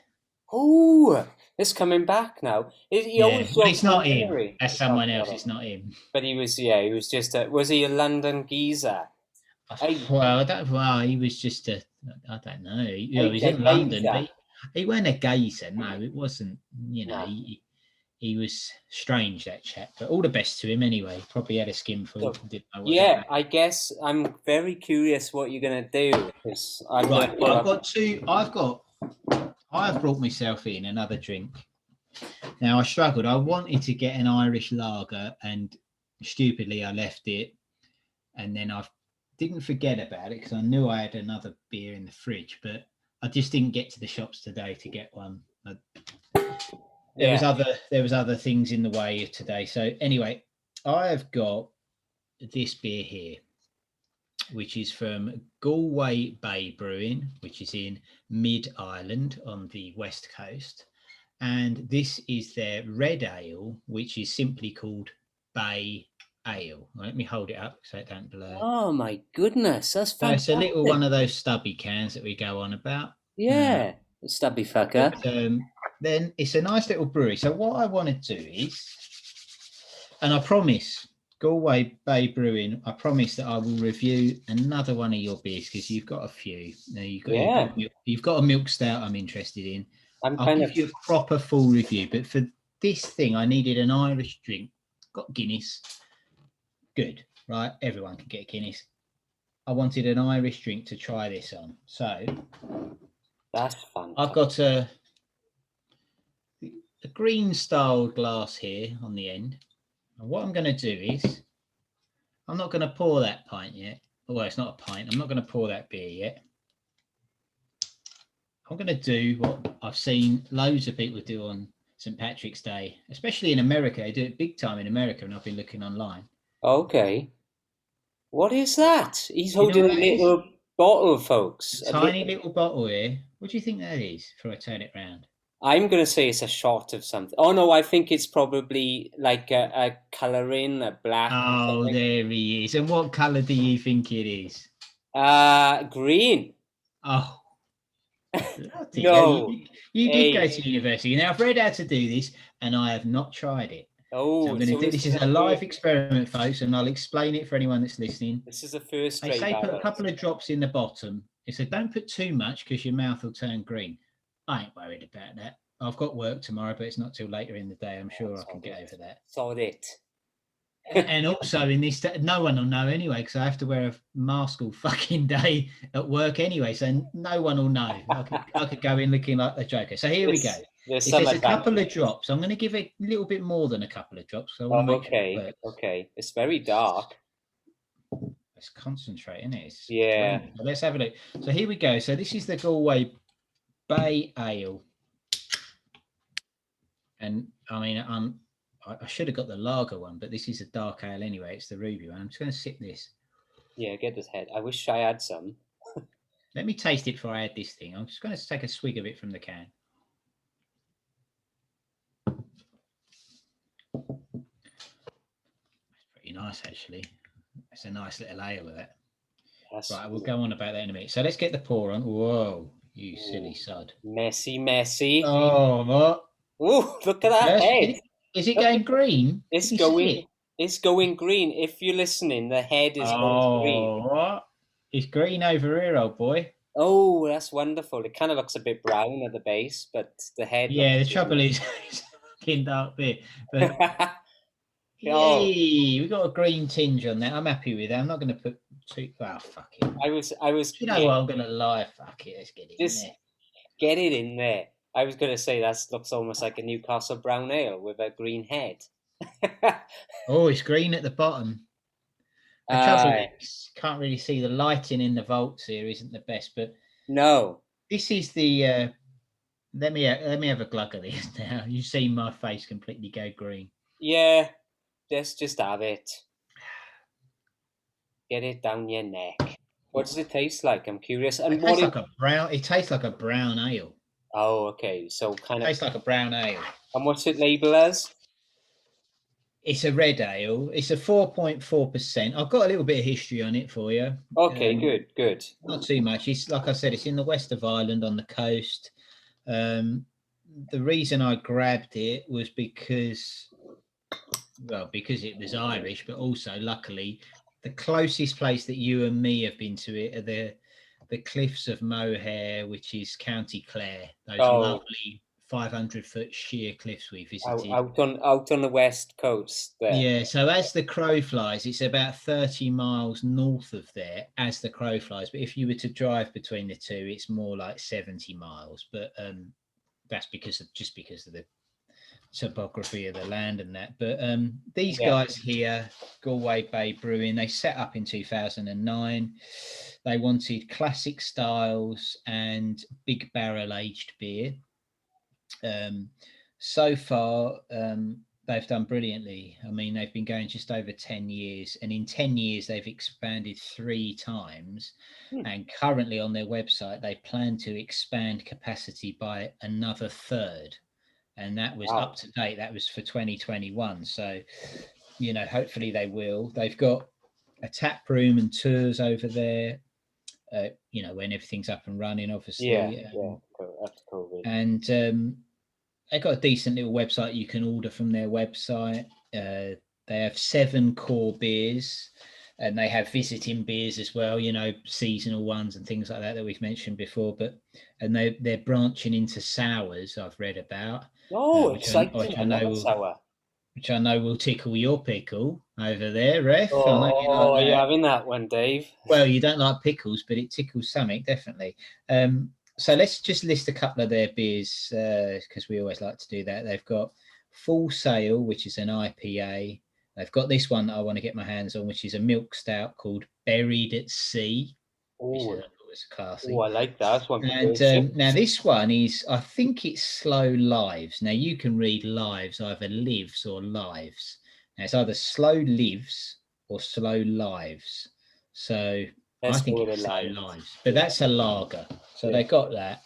Oh, it's coming back now. It's not him. That's someone else. It's not him. But he was just was he a London geezer? He was just I don't know. He was in London, but he wasn't a geezer. No, it wasn't. He he was strange, that chap. But all the best to him anyway. Probably had a skinful. So, Didn't know what yeah, I guess I'm very curious what you're gonna do, because I'm right. gonna pull I've up. got two. I've brought myself in another drink. Now I struggled. I wanted to get an Irish lager, and stupidly I left it, and then I didn't forget about it because I knew I had another beer in the fridge, but I just didn't get to the shops today to get one. There was other things in the way today. So anyway, I have got this beer here, which is from Galway Bay Brewing, which is in Mid-Ireland on the west coast. And this is their red ale, which is simply called Bay Ale. Let me hold it up so it don't blur. Oh my goodness, that's So it's fantastic. a little one of those stubby cans that we go on about. Yeah, stubby fucker. But, then it's a nice little brewery. So what I want to do is, and I promise, Galway Bay Brewing, I promise that I will review another one of your beers because you've got a few. Now you've got a milk stout I'm interested in. I'll give you a proper full review, but for this thing, I needed an Irish drink. Got Guinness. Good, right? Everyone can get Guinness. I wanted an Irish drink to try this on. So that's fun. I've got a green styled glass here on the end. And what I'm going to do is, I'm not going to pour that pint yet. Well, it's not a pint. I'm not going to pour that beer yet. I'm going to do what I've seen loads of people do on St. Patrick's Day, especially in America. They do it big time in America, and I've been looking online. Okay. What is that? He's holding a little bottle, folks. A tiny little bottle here. What do you think that is, before I turn it round? I'm going to say it's a shot of something. Oh, no, I think it's probably like a colouring, a black. Oh, there he is. And what colour do you think it is? Green. Oh. No. You did go to university. Now, I've read how to do this, and I have not tried it. Oh, so I'm going to do this is a live experiment, folks, and I'll explain it for anyone that's listening. This is the first. They say put a couple of drops in the bottom. They said don't put too much because your mouth will turn green. I ain't worried about that. I've got work tomorrow, but it's not till later in the day. I'm sure I can get over that. Sod it. And also in this, no one will know anyway, because I have to wear a mask all fucking day at work anyway, so no one will know. I could go in looking like a joker. So here we go. It says a couple of drops. I'm going to give it a little bit more than a couple of drops. So okay. It's very dark. Let's concentrate, isn't it? Yeah. So let's have a look. So here we go. So this is the Galway Bay Ale. And I mean, I should have got the lager one, but this is a dark ale anyway. It's the ruby one. I'm just going to sip this. Yeah, get this head. I wish I had some. Let me taste it before I add this thing. I'm just going to take a swig of it from the can. It's pretty nice, actually. It's a nice little ale with it. Right, we'll go on about that in a minute. So let's get the pour on. Whoa, you silly sod. Messy. Oh, what? Oh, look at that head. Is it going green? It's going green. If you're listening, the head is going green. What? It's green over here, old boy. Oh, that's wonderful. It kind of looks a bit brown at the base, but the head. Yeah, the trouble is it's a fucking dark bit. But yay, we got a green tinge on that. I'm happy with that. I'm not going to put too. Oh, fuck it. I was. You know what? I'm going to lie. Fuck it. Let's get it in there. Get it in there. I was going to say that looks almost like a Newcastle brown ale with a green head. Oh, it's green at the bottom. The trouble is, can't really see the lighting in the vaults here. Isn't the best, but no. This is the. Let me have a glug of this now. You see my face completely go green. Yeah, let's just have it. Get it down your neck. What does it taste like? I'm curious. And it tastes like a brown ale. Oh, okay. So kind of tastes like a brown ale. And what's it labeled as? It's a red ale. It's a 4.4%. I've got a little bit of history on it for you. Okay, good. Not too much. It's like I said, it's in the west of Ireland on the coast. The reason I grabbed it was because it was Irish, but also luckily the closest place that you and me have been to it are the cliffs of Moher, which is County Clare. Those lovely 500-foot sheer cliffs we visited. Out on the west coast there. Yeah, so as the crow flies, it's about 30 miles north of there as the crow flies. But if you were to drive between the two, it's more like 70 miles. But that's because of the topography of the land and that. But these guys here, Galway Bay Brewing, they set up in 2009. They wanted classic styles and big barrel aged beer. So far, they've done brilliantly. I mean, they've been going just over 10 years, and in 10 years, they've expanded 3 times. And currently on their website, they plan to expand capacity by another third. And that was up to date. That was for 2021. So, you know, hopefully they will. They've got a tap room and tours over there, you know, when everything's up and running, obviously. Yeah, that's cool. And they've got a decent little website you can order from their website. They have 7 core beers, and they have visiting beers as well, you know, seasonal ones and things like that we've mentioned before. And they're branching into sours, I've read about. Exciting! Which I know will tickle your pickle over there, Ref. Oh, are you having that one, Dave? Well, you don't like pickles, but it tickles something, definitely. So let's just list a couple of their beers, because we always like to do that. They've got Full Sail, which is an IPA. They've got this one that I want to get my hands on, which is a milk stout called Buried at Sea. It's classy. Oh, I like that one. And now this one is, I think it's Slow Lives. Now you can read lives, either lives or lives. Now it's either Slow Lives or Slow Lives. So I think it's Slow Lives, but that's a lager. So they got that.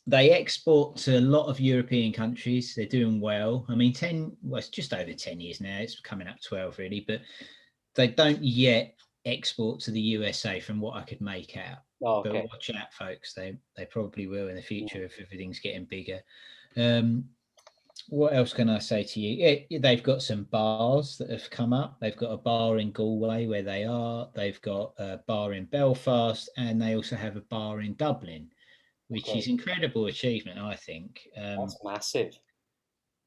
They export to a lot of European countries. They're doing well. I mean, it's just over 10 years now. It's coming up 12 really, but they don't yet export to the USA from what I could make out. But watch out, folks. They probably will in the future if everything's getting bigger. What else can I say to you? They've got some bars that have come up. They've got a bar in Galway where they are. They've got a bar in Belfast, and they also have a bar in Dublin, which is incredible achievement, I think. That's massive.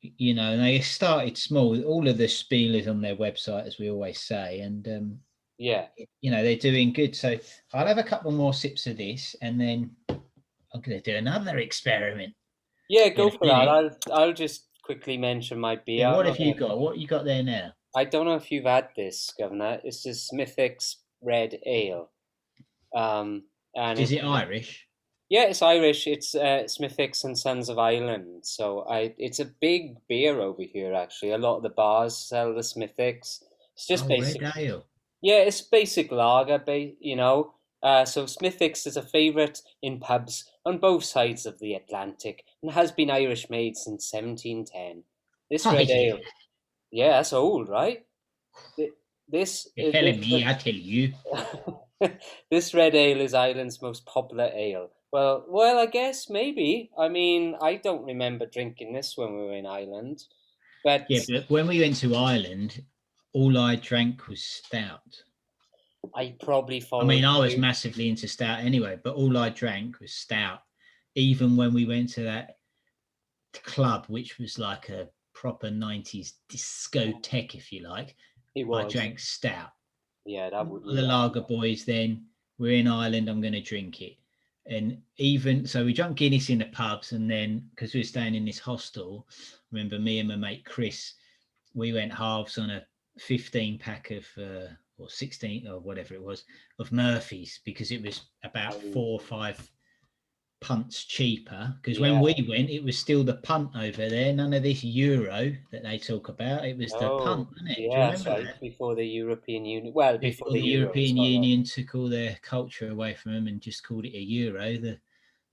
You know, they started small. All of the spiel is on their website, as we always say, and you know, they're doing good. So I'll have a couple more sips of this, and then I'm going to do another experiment. Yeah, go for that. I'll just quickly mention my beer. Yeah, what have you got? What you got there now? I don't know if you've had this, Governor. It's the Smithich Red Ale. And is it Irish? Yeah, it's Irish. It's Smithich and Sons of Ireland. So it's a big beer over here, actually. A lot of the bars sell the Smithichs. It's just basic. Red ale. Yeah, it's basic lager, you know. So Smithix is a favourite in pubs on both sides of the Atlantic and has been Irish made since 1710. This red ale, yeah, that's old, right? You're telling me, I tell you. This red ale is Ireland's most popular ale. Well, I guess maybe. I mean, I don't remember drinking this when we were in Ireland, but when we went to Ireland, all I drank was stout. I probably followed. I mean, I was massively into stout anyway, but all I drank was stout. Even when we went to that club, which was like a proper 90s discotheque, if you like, I drank stout. Yeah, that would be the lager boys. Then we're in Ireland, I'm going to drink it. And even so, we drank Guinness in the pubs, and then because we were staying in this hostel, remember me and my mate Chris, we went halves on a 15 pack of or 16 or whatever it was of Murphy's, because it was about 4 or 5 punts cheaper, because when we went it was still the punt over there, none of this euro that they talk about. It was the punt, wasn't it? Yeah, that's right. That? Before the European Union, before the European Union took all their culture away from them and just called it a euro,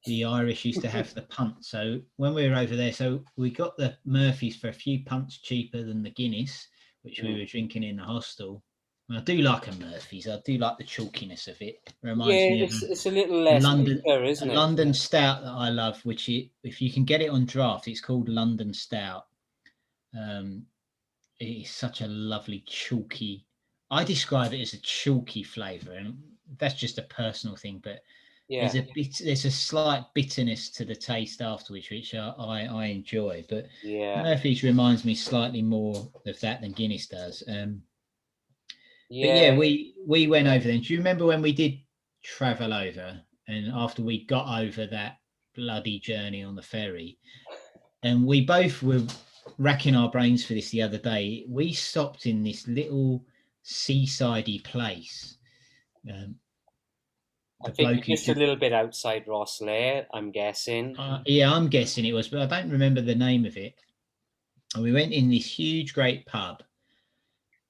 the Irish used to have the punt. So when we were over there, so we got the Murphy's for a few punts cheaper than the Guinness, which we were drinking in the hostel. I do like a Murphy's. I do like the chalkiness of it. Reminds me of it's a little less bitter, isn't it? London Stout that I love, which if you can get it on draft, it's called London Stout. It's such a lovely chalky. I describe it as a chalky flavour, and that's just a personal thing. But Yeah. There's a slight bitterness to the taste afterwards, which I enjoy. But Yeah. Murphy's reminds me slightly more of that than Guinness does. But Yeah. we went over then. Do you remember when we did travel over, and after we got over that bloody journey on the ferry, and we both were racking our brains for this the other day. We stopped in this little seasidey place. I The think bloke just a little bit outside Rosslare, I'm guessing. yeah, I'm guessing it was, but I don't remember the name of it. And we went in this huge, great pub,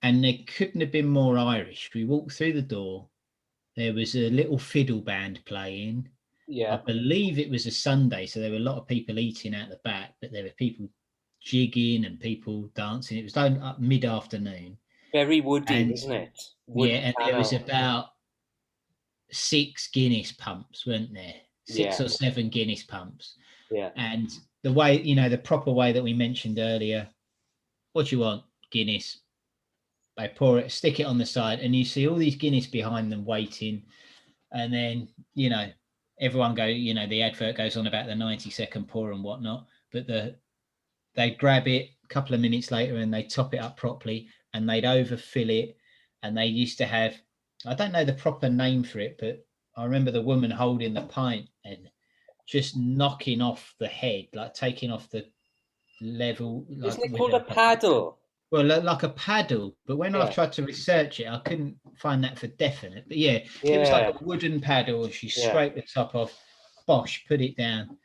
and there couldn't have been more Irish. We walked through the door. There was a little fiddle band playing. Yeah. I believe it was a Sunday, so there were a lot of people eating out the back, but there were people jigging and people dancing. It was like mid-afternoon. Very woody, wasn't it? Wood Yeah, and there was about 6 Guinness pumps, weren't there? 6 or 7 Guinness pumps. Yeah. And the way, the proper way that we mentioned earlier, what you want? Guinness. They pour it, stick it on the side, and you see all these Guinness behind them waiting. And then, everyone the advert goes on about the 90-second pour and whatnot, but they grab it a couple of minutes later and they top it up properly, and they'd overfill it. And they used to have, I don't know the proper name for it, but I remember the woman holding the pint and just knocking off the head, like taking off the level. Isn't it called a paddle? Well, like a paddle, but when I tried to research it, I couldn't find that for definite. But it was like a wooden paddle. She scraped the top off, bosh, put it down.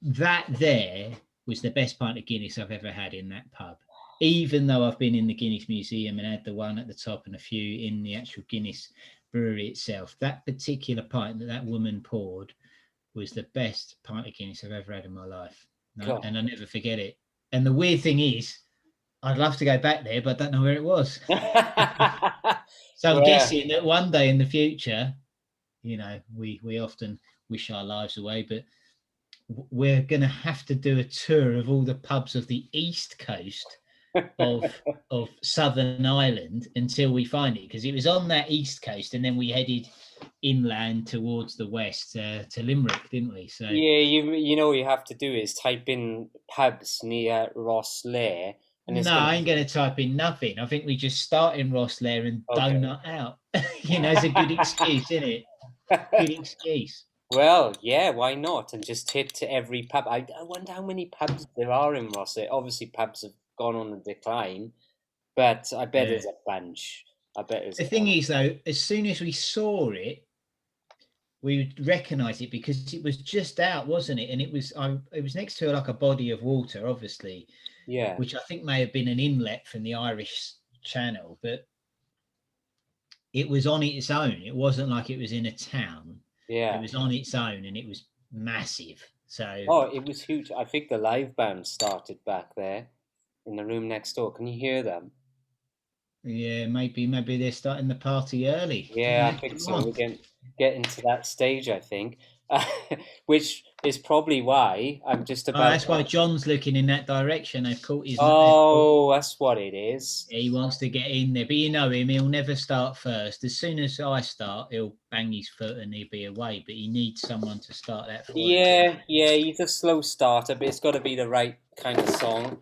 That there was the best pint of Guinness I've ever had in that pub. Even though I've been in the Guinness Museum and had the one at the top and a few in the actual Guinness brewery itself, that particular pint that woman poured was the best pint of Guinness I've ever had in my life. And I never forget it. And the weird thing is, I'd love to go back there, but I don't know where it was. So I'm guessing that one day in the future, we often wish our lives away, but we're going to have to do a tour of all the pubs of the East Coast of Southern Ireland until we find it, because it was on that East Coast, and then we headed inland towards the west to Limerick, didn't we? So what you have to do is type in pubs near Rosslare. No, I ain't going to type in nothing. I think we just start in Rosslare and donut out. It's a good excuse, isn't it? Good excuse. Well, yeah, why not? And just hit to every pub. I wonder how many pubs there are in Rosslare. Obviously, pubs have gone on the decline, but I bet there's a bunch. The thing is, though, as soon as we saw it, we would recognise it because it was just out, wasn't it? And it was next to like a body of water, obviously. Yeah. Which I think may have been an inlet from the Irish Channel, but it was on its own. It wasn't like it was in a town. Yeah. It was on its own, and it was massive. So it was huge. I think the live band started back there in the room next door. Can you hear them? Yeah, maybe they're starting the party early. Yeah, I think so. We're getting to that stage, I think. Which is probably why I'm just about. Oh, that's why John's looking in that direction. They've caught his. That's what it is. He wants to get in there, but you know him. He'll never start first. As soon as I start, he'll bang his foot and he'll be away. But he needs someone to start that for him. Yeah. He's a slow starter, but it's got to be the right kind of song.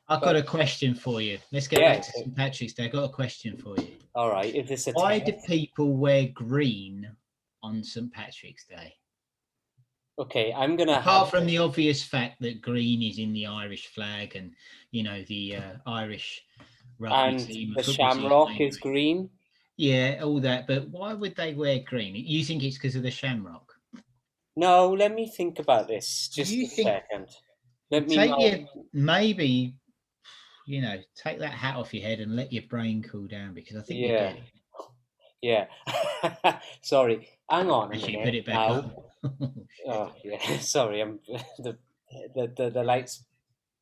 I've got a question for you. Let's get back to St. Patrick's Day. I've got a question for you. All right. Is this why do people wear green on St. Patrick's Day? Okay, I'm going to... Apart from the obvious fact that green is in the Irish flag and, the Irish rugby team. And the Shamrock is green? Yeah, all that. But why would they wear green? You think it's because of the Shamrock? No, let me think about this just a second. Maybe, take that hat off your head and let your brain cool down, because I think you get it. Yeah. Sorry. Hang on a minute. Put it back up. Oh yeah, sorry. I'm the lights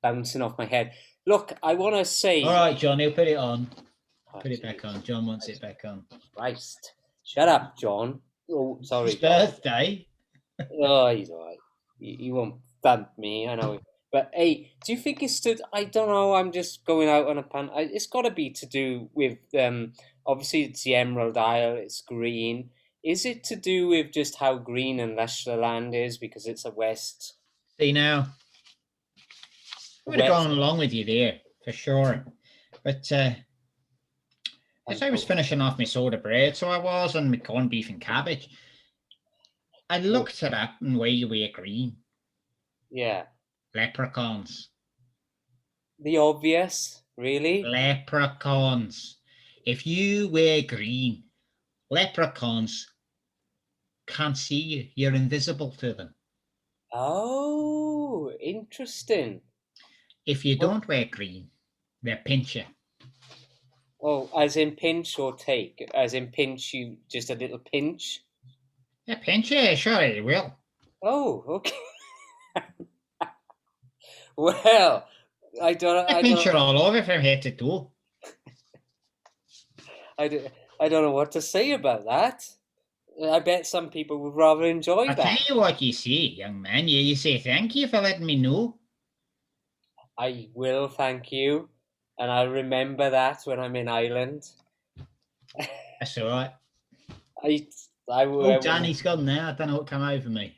bouncing off my head. Look, I want to say. All right, John. He'll put it on. Put it back on. John wants it back on. Christ! Shut up, John. Oh, sorry. His birthday. Oh, he's all right. He won't thump me. I know. But hey, do you think it's to? I don't know. I'm just going out on a pan. It's got to be to do with obviously it's the Emerald Isle. It's green. Is it to do with just how green and lush the land is because it's a west? See now, I would have gone along with you there for sure, but as I was finishing off my soda bread, so I was, and my corned beef and cabbage, I looked it up and we were green. Yeah. Leprechauns. The obvious, really? Leprechauns. If you wear green, leprechauns can't see you. You're invisible to them. Oh, interesting. If you don't wear green, they'll pinch you. Oh, as in pinch or take? As in pinch, you just a little pinch? Yeah, pinch you, sure they will. Oh, okay. Well, I don't pinch you all over from head to toe. I don't know what to say about that. I bet some people would rather enjoy that. I'll tell you what you say, young man. You say thank you for letting me know. I will thank you, and I'll remember that when I'm in Ireland. That's all right. I will. Oh, Danny's gone now. I don't know what came over me.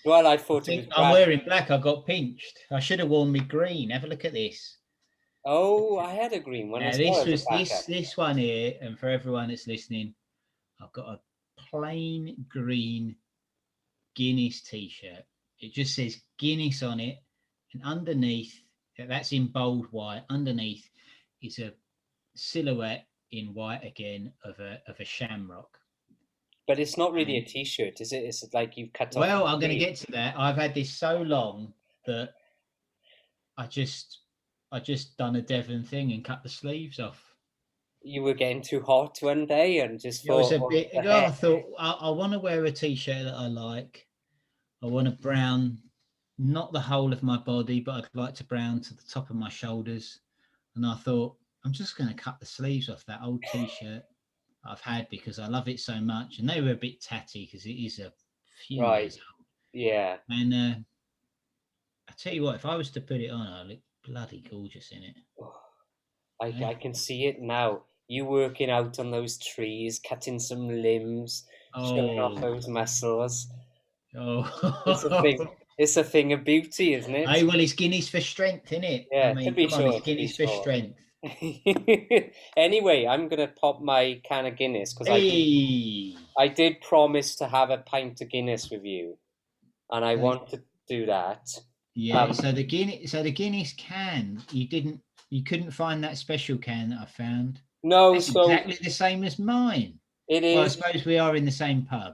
Well, I thought it was I'm wearing black. I got pinched. I should have worn me green. Have a look at this. Oh, I had a green one. This one here, and for everyone that's listening, I've got a plain green Guinness t-shirt. It just says Guinness on it, and underneath, that's in bold white. Underneath is a silhouette in white again of a shamrock. But it's not really a t-shirt, is it? It's like you've cut off. Well, I'm going to get to that. I've had this so long that I just done a Devon thing and cut the sleeves off. You were getting too hot one day and just thought... I thought, I want to wear a t-shirt that I like. I want to brown, not the whole of my body, but I'd like to brown to the top of my shoulders. And I thought, I'm just going to cut the sleeves off that old t-shirt I've had because I love it so much. And they were a bit tatty because it is a few years old. Yeah. And I tell you what, if I was to put it on, I'd look bloody gorgeous in it. I can see it now. You working out on those trees, cutting some limbs, showing off those muscles. It's a thing of beauty, isn't it? Hey, well, it's Guinness for strength, isn't it? Yeah, to be sure. It's Guinness for strength. Anyway, I'm going to pop my can of Guinness because I did promise to have a pint of Guinness with you, and I want to do that. Yeah. So the Guinness can, you couldn't find that special can that I found. No, it's exactly the same as mine. It is. Well, I suppose we are in the same pub.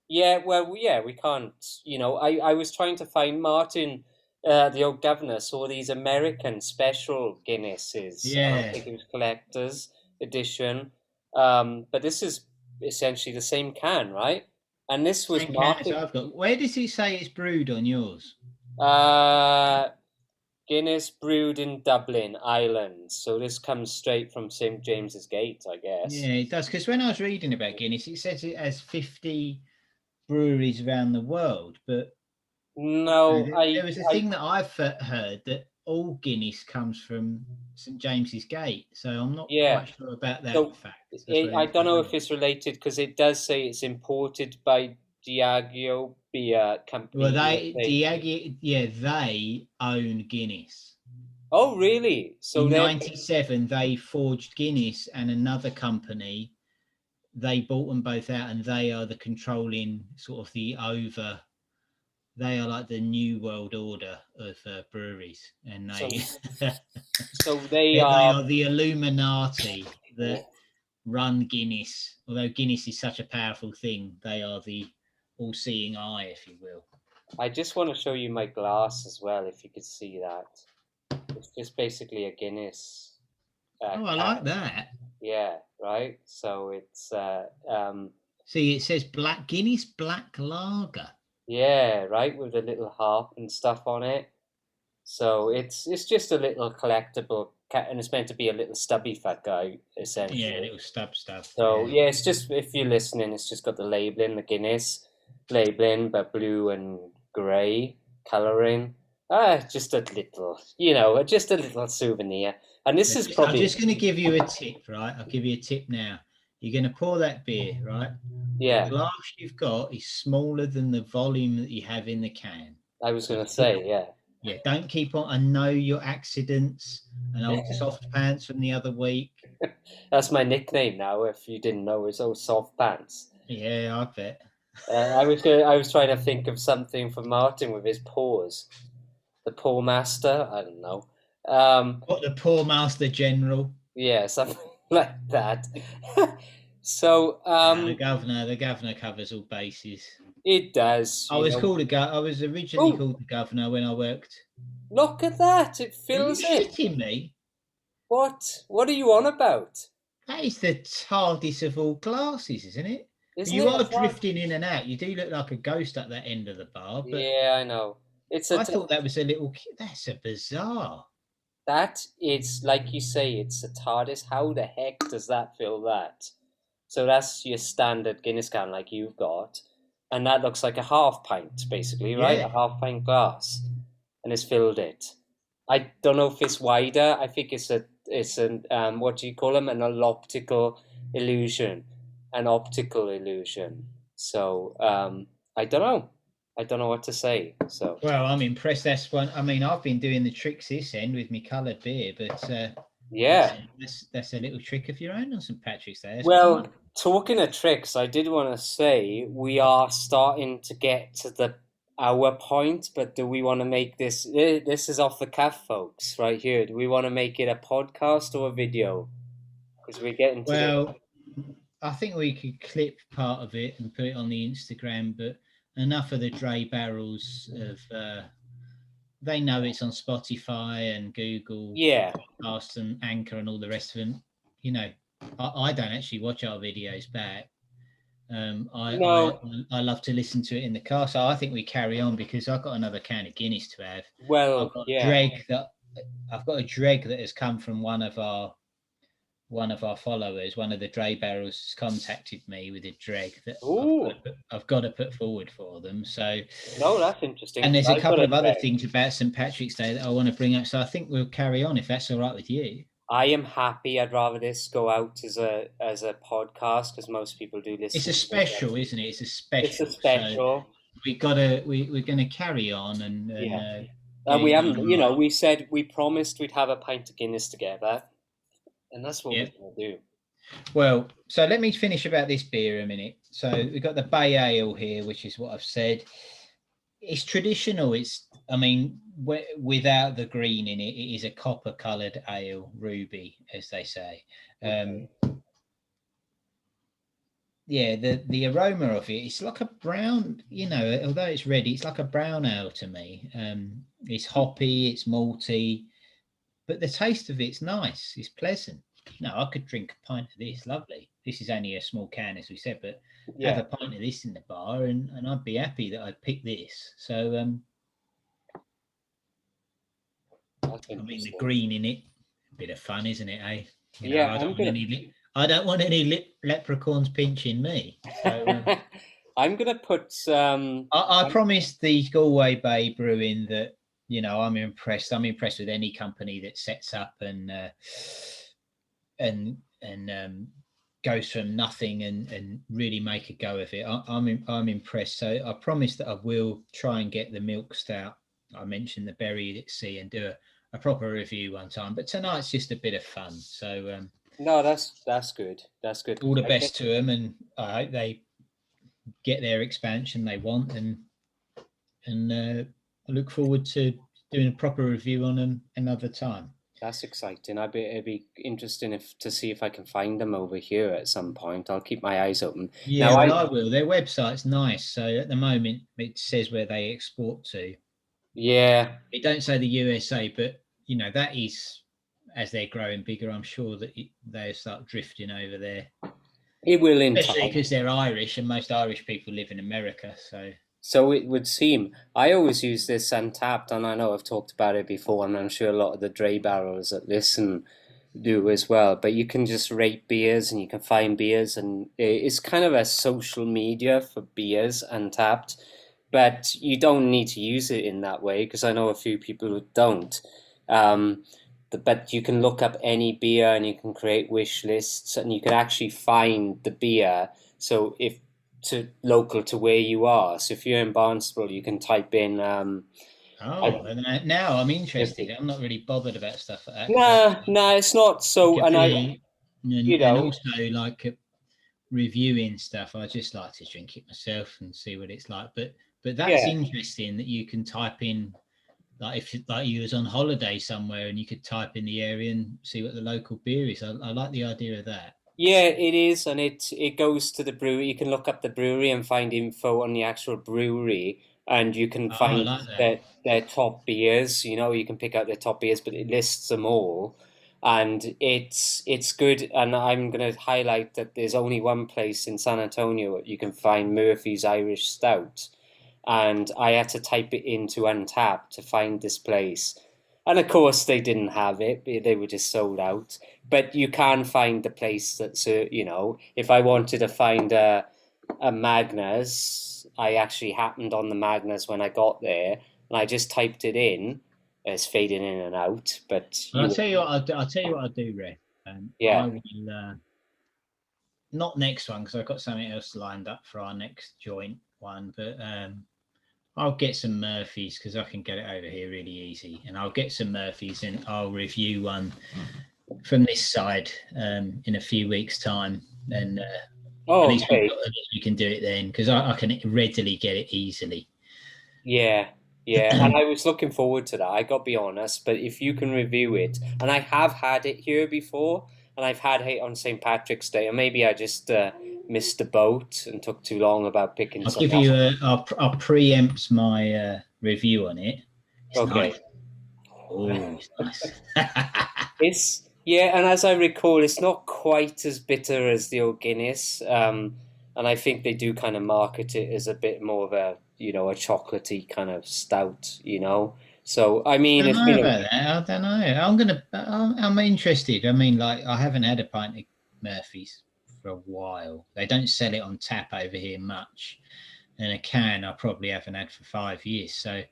Yeah, well, yeah, we can't. I was trying to find Martin, the old governor, saw these American special Guinnesses. Yeah. I think it was collector's edition. But this is essentially the same can, right? And this was Martin. I've got. Where does it say it's brewed on yours? Guinness brewed in Dublin, Ireland. So this comes straight from St. James's Gate, I guess. Yeah, it does. Because when I was reading about Guinness, it says it has 50 breweries around the world. But no, there was a thing that I've heard that all Guinness comes from St. James's Gate. So I'm not quite sure about that fact. I don't know if it's related because it does say it's imported by Diageo Beer Company. Well, they own Guinness. Oh, really? So in '97, they forged Guinness and another company. They bought them both out, and they are the controlling sort of they are like the new world order of breweries, and they are the Illuminati that run Guinness. Although Guinness is such a powerful thing, they are the all-seeing eye, if you will. I just want to show you my glass as well, if you could see that. It's just basically a Guinness. I like that. Yeah, right. So it's see, it says black Guinness Black Lager. Yeah, right, with a little harp and stuff on it. So it's just a little collectible, and it's meant to be a little stubby fat guy, essentially. Yeah, a little stub. So yeah, it's just, if you're listening, it's just got the labelling, the Guinness labelling, but blue and grey colouring. Just a little, just a little souvenir. And this is probably... I'm just going to give you a tip, right? I'll give you a tip now. You're going to pour that beer, right? Yeah, The glass you've got is smaller than the volume that you have in the can. I was So going to say, yeah. yeah, don't keep on. I know your accidents and old soft pants from the other week. That's my nickname now. If you didn't know, it's old soft pants. Yeah, I bet. I was trying to think of something for Martin with his paws. The paw master. I don't know. What, the poor master general? Yeah, something like that. So The governor covers all bases. it does. I was originally Oh, called the governor when I worked. look at that! It Are you fills it. shitting me? What? What are you on about? That is the TARDIS of all classes, isn't it? Isn't You it are a fun? drifting in and out. You do look like a ghost at that end of the bar, but Yeah, I know. It's a I thought that was a little. That's a bizarre. that is like you say. It's a TARDIS. How the heck does that fill that? So that's your standard Guinness can, like you've got, and that looks like a half pint, basically, right? Yeah. A half pint glass, and it's filled it. I don't know if it's wider. I think it's an what do you call them? An optical illusion, an optical illusion. So I don't know. I don't know what to say. So Well, I'm impressed. That's one. I mean, I've been doing the tricks this end with me coloured beer, but yeah. that's a little trick of your own on St. Patrick's Day. That's Well, fun. talking of tricks, I did want to say we are starting to get to the hour point, but do we want to make this? This is off the cuff, folks, right here. Do we want to make it a podcast or a video? Because we're getting to Well, I think we could clip part of it and put it on the Instagram, but enough of the Dray barrels of they know it's on Spotify and Google yeah. Podcasts and Anchor and all the rest of them. You know, I don't actually watch our videos back. No. I love to listen to it in the car, so I think we carry on because I've got another can of Guinness to have. Well, yeah. I've got a dreg that has come from one of our followers. One of the Dray barrels has contacted me with a dreg that I've got to put forward for them. So no, that's interesting. and there's a couple of other things about St. Patrick's Day that I want to bring up. So I think we'll carry on if that's all right with you. I am happy. I'd rather this go out as a podcast because most people do listen. It's a special, isn't it? It's a special. It's a special. So we're going to carry on and yeah. And we haven't. You know, we promised we'd have a pint of Guinness together, and that's what we're going to do. Well, so let me finish about this beer a minute. So we've got the Bay Ale here, which is what I've said. It's traditional. I mean, without the green in it, it is a copper-coloured ale, ruby, as they say. Yeah, the aroma of it, it's like a brown, although it's red, it's like a brown ale to me. It's hoppy, it's malty, but the taste of it's nice. It's pleasant. I could drink a pint of this. Lovely. This is only a small can, as we said, but have a pint of this in the bar, and I'd be happy that I'd picked this. So, I mean, the green in it, a bit of fun, isn't it? Eh? I don't want any leprechauns pinching me. So, I'm gonna put. I promised the Galway Bay Brewing that I'm impressed. I'm impressed with any company that sets up and goes from nothing and really make a go of it. I'm impressed. So I promise that I will try and get the milk stout. I mentioned the Buried at Sea and do a proper review one time. But tonight's just a bit of fun. So no, that's good. That's good. All the best to them, and I hope they get their expansion they want. And I look forward to doing a proper review on them another time. That's exciting. It'd be interesting to see if I can find them over here at some point. I'll keep my eyes open. Yeah, I will. Their website's nice. So at the moment, it says where they export to. Yeah. It don't say the USA, but that is, as they're growing bigger, I'm sure that they'll start drifting over there. It will in especially time. Because they're Irish, and most Irish people live in America. So it would seem. I always use this Untapped, and I know I've talked about it before, and I'm sure a lot of the Dray barrels that listen do as well. But you can just rate beers, and you can find beers, and it's kind of a social media for beers, Untapped. But you don't need to use it in that way, because I know a few people who don't. but you can look up any beer and you can create wish lists and you can actually find the beer. So if local to where you are. So if you're in Barnstable, you can type in. And now I'm interested. I'm not really bothered about stuff like that. No, it's not. So and also like reviewing stuff. I just like to drink it myself and see what it's like. But that's interesting that you can type in. Like if you was on holiday somewhere and you could type in the area and see what the local beer is. I like the idea of that. Yeah, it is, and it goes to the brewery. You can look up the brewery and find info on the actual brewery, and you can find their top beers. You can pick out their top beers, but it lists them all, and it's good. And I'm going to highlight that there's only one place in San Antonio you can find Murphy's Irish Stout, and I had to type it into Untappd to find this place. And of course, they didn't have it. They were just sold out. But you can find the place that's, if I wanted to find a Magnus, I actually happened on the Magnus when I got there, and I just typed it in. It's fading in and out. But I'll tell you what I'll do, Ray. I will, not next one because I've got something else lined up for our next joint one, but I'll get some Murphys because I can get it over here really easy, and I'll get some Murphys and I'll review one from this side in a few weeks' time, and at least we can do it then because I can readily get it easily. Yeah, and I was looking forward to that. I got to be honest, but if you can review it, and I have had it here before, and I've had it on St. Patrick's Day, or maybe I just missed the boat and took too long about picking. I'll give you I'll preempt my review on it. It's okay. Nice. Oh, it's nice. And as I recall, it's not quite as bitter as the old Guinness, and I think they do kind of market it as a bit more of a a chocolatey kind of stout, So I mean, I don't know. I'm interested. I mean, like I haven't had a pint of Murphy's for a while. They don't sell it on tap over here much, and a can I probably haven't had for 5 years. So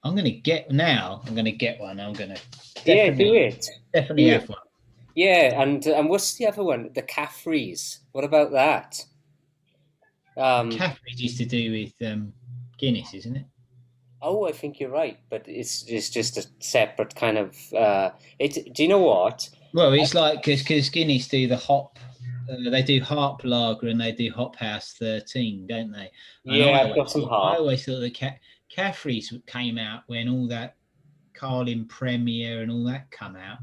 I'm going to get one. I'm going to do it. Definitely have one. Yeah, and what's the other one? The Caffreys. What about that? Caffreys used to do with Guinness, isn't it? Oh, I think you're right, but it's just a separate kind of. Do you know what? Well, it's like because Guinness do the hop. They do Harp Lager and they do Hop House 13, don't they? And I've got some Harp. I always thought the Caffreys came out when all that Carlin Premier and all that come out,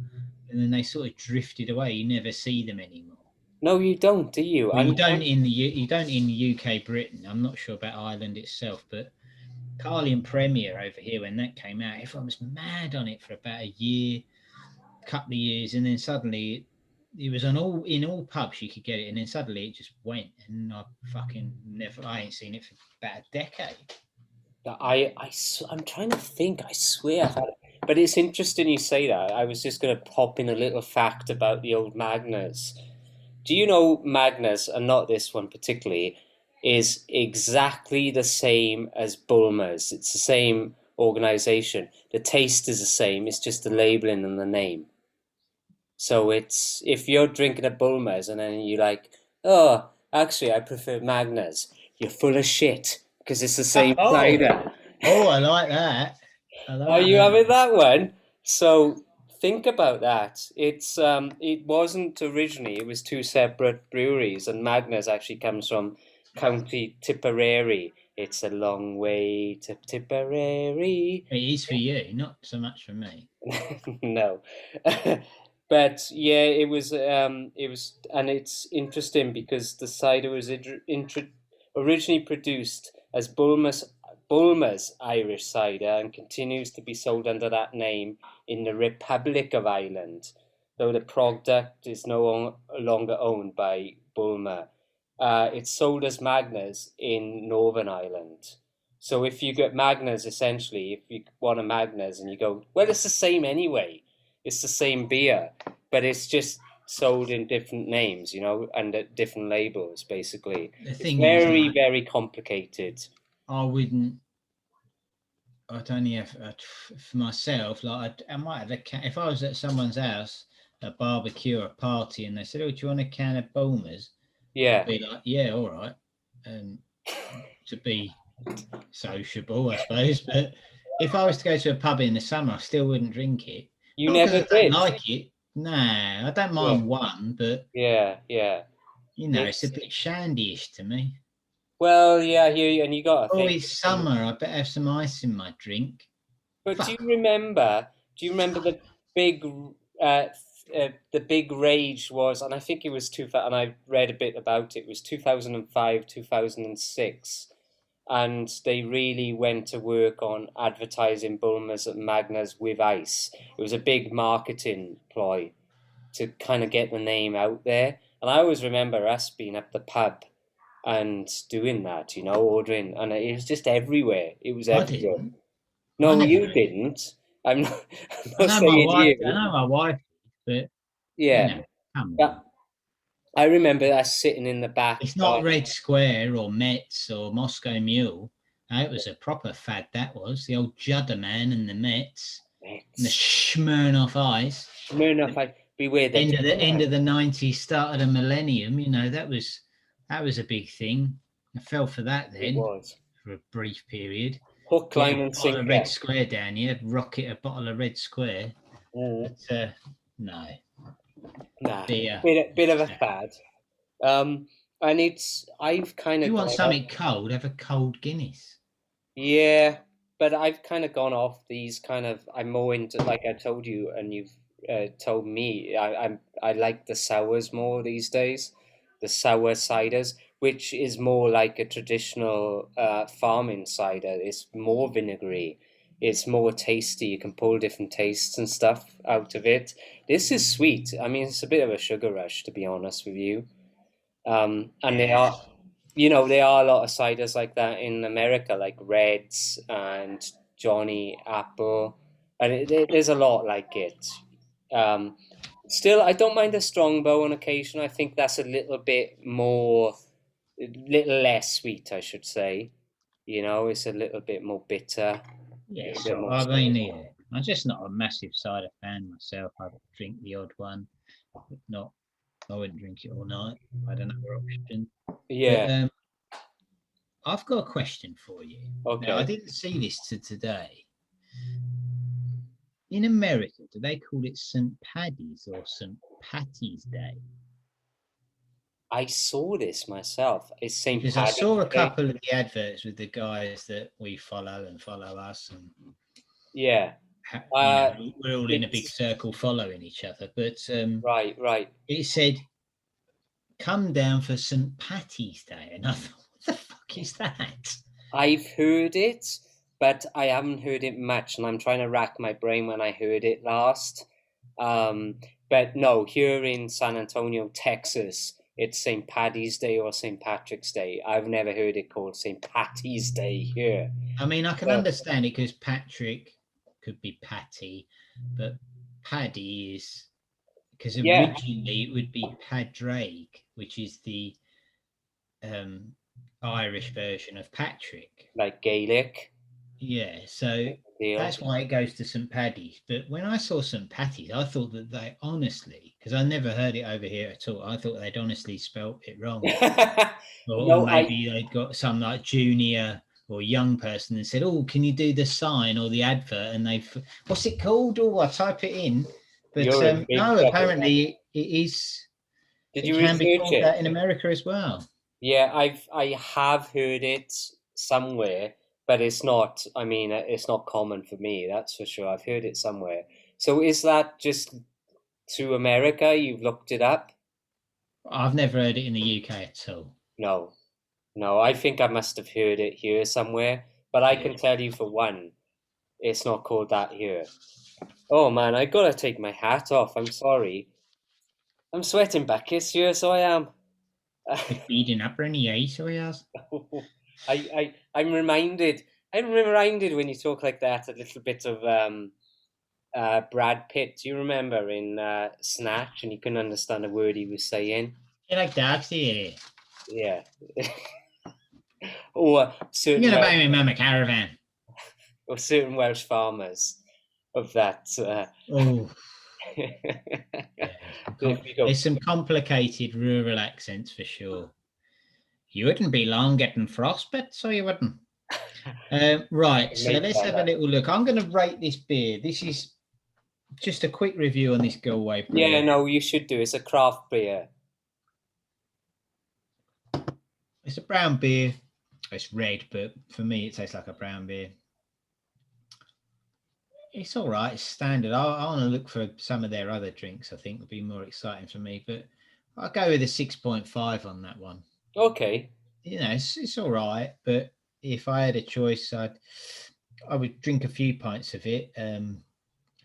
and then they sort of drifted away. You never see them anymore. No, you don't, do you? Well, you don't in the UK, Britain. I'm not sure about Ireland itself, but Carlin Premier over here, when that came out, everyone was mad on it for about a couple of years, and then suddenly it was in all pubs you could get it, and then suddenly it just went, and I ain't seen it for about a decade. I'm trying to think. I swear I've had it. But it's interesting you say that. I was just going to pop in a little fact about the old Magnus. Do you know Magnus, and not this one particularly, is exactly the same as Bulmers? It's the same organization. The taste is the same. It's just the labeling and the name. So it's if you're drinking a Bulmers and then you're like, oh, actually I prefer Magnus, you're full of shit because it's the same cider. Oh, I like that. Are you having that one? So think about that. It wasn't originally. It was two separate breweries, and Magnus actually comes from County Tipperary. It's a long way to Tipperary. It is for you, not so much for me. No. But yeah, it was, and it's interesting because the cider was originally produced as Bulmers Irish Cider and continues to be sold under that name in the Republic of Ireland, though the product is no longer owned by Bulmer. It's sold as Magnus in Northern Ireland. So if you get Magnus, essentially, if you want a Magnus and you go, well, it's the same anyway. It's the same beer, but it's just sold in different names, and at different labels, basically. It's very, very complicated. I wouldn't I'd only have for myself. Like I might have a can. If I was at someone's house, a barbecue or a party, and they said, "Oh, do you want a can of Bulmers?" Yeah. I'd be like, "Yeah, all right." To be sociable, I suppose. But if I was to go to a pub in the summer, I still wouldn't drink it. You Not because never I don't did. like it. Nah, I don't Yeah. mind one, but Yeah. it's a bit shandy-ish to me. Well, yeah, and you got to Oh, think. it's summer. I better have some ice in my drink. But Fuck. do you remember big, uh, the big rage was, and I think it was and I read a bit about it. It was 2005, 2006, and they really went to work on advertising Bulmers and Magnus with ice. It was a big marketing ploy to kind of get the name out there. And I always remember us being at the pub and doing that, ordering, and it was just everywhere. It was I everywhere. didn't. I No, never you did. didn't. I'm I not know my saying wife. I you. know my wife, but Yeah, come but on. I remember us sitting in the back It's not garden. Red Square or Mets or Moscow Mule. It was a proper fad. That was the old Judder Man and the Mets and the Smirnoff Ice. Smirnoff, I'd be with it. End of the 90s, start of the millennium. That was a big thing. I fell for that then. It was for a brief period. hook, line, and bottle sinker. of Red Square down here. Rocket a bottle of Red Square. But no. Nah, Beer. bit of a fad. And I've kind of. If you want something cold, have a cold Guinness. Yeah, but I've kind of gone off these kind of. I'm more into, like I told you, and you've told me. I like the sours more these days, the sour ciders, which is more like a traditional farming cider. It's more vinegary. It's more tasty. You can pull different tastes and stuff out of it. This is sweet. I mean, it's a bit of a sugar rush, to be honest with you. And they are, there are a lot of ciders like that in America, like Reds and Johnny Apple, and there's a lot like it. Still, I don't mind a strongbow on occasion. I think that's a little bit more, a little less sweet, I should say. It's a little bit more bitter. Yeah, A bit so more I mean, sour. I'm just not a massive cider fan myself. I drink the odd one, but not. I wouldn't drink it all night. I had another option. Yeah. But I've got a question for you. Okay. Now, I didn't see this today. In America, do they call it St. Paddy's or St. Patty's Day? I saw this myself. It's St. Because Paddy's I saw a Day. couple of the adverts with the guys that we follow and follow us, and Yeah. we're all in a big circle following each other. But Right. it said, "Come down for St. Patty's Day," and I thought, "What the fuck is that?" I've heard it, but I haven't heard it much, and I'm trying to rack my brain when I heard it last. But no, here in San Antonio, Texas, it's St. Paddy's Day or St. Patrick's Day. I've never heard it called St. Patty's Day here. I mean, I can understand it because Patrick could be Patty, but Paddy is because originally it would be Padraig, which is the Irish version of Patrick, like Gaelic. Yeah, so that's why it goes to St. Paddy's. But when I saw St. Patty's, I thought that they honestly, because I never heard it over here at all, I thought they'd honestly spelt it wrong. or maybe they'd got some like junior or young person and said, "Oh, can you do the sign or the advert?" And what's it called? Oh, I type it in. But no, apparently it is. Did you can be research called it? that in America as well. Yeah, I have heard it somewhere, but it's not. I mean, it's not common for me. That's for sure. I've heard it somewhere. So is that just to America? You've looked it up? I've never heard it in the UK at all. No. I think I must have heard it here somewhere. But I can tell you for one, it's not called that here. Oh man, I gotta take my hat off. I'm sorry. I'm sweating buckets here, so I am. Feeding up any ice, or yes? I'm reminded when you talk like that a little bit of Brad Pitt. Do you remember in Snatch, and you couldn't understand a word he was saying? You like dogs, yeah. Yeah. Or you're gonna buy me Mama Caravan. or certain Welsh farmers of that. Oh, yeah. If we go, There's some complicated rural accents for sure. You wouldn't be long getting frostbite, so you wouldn't. Right, so Make let's have a fella. little look. I'm going to rate this beer. This is just a quick review on this Galway Brewing. Yeah, no, you should do. It's a craft beer. It's a brown beer. It's red, but for me, it tastes like a brown beer. It's all right. It's standard. I want to look for some of their other drinks. I think would be more exciting for me, but I'll go with a 6.5 on that one. Okay. You know, it's all right, but if I had a choice, I would drink a few pints of it,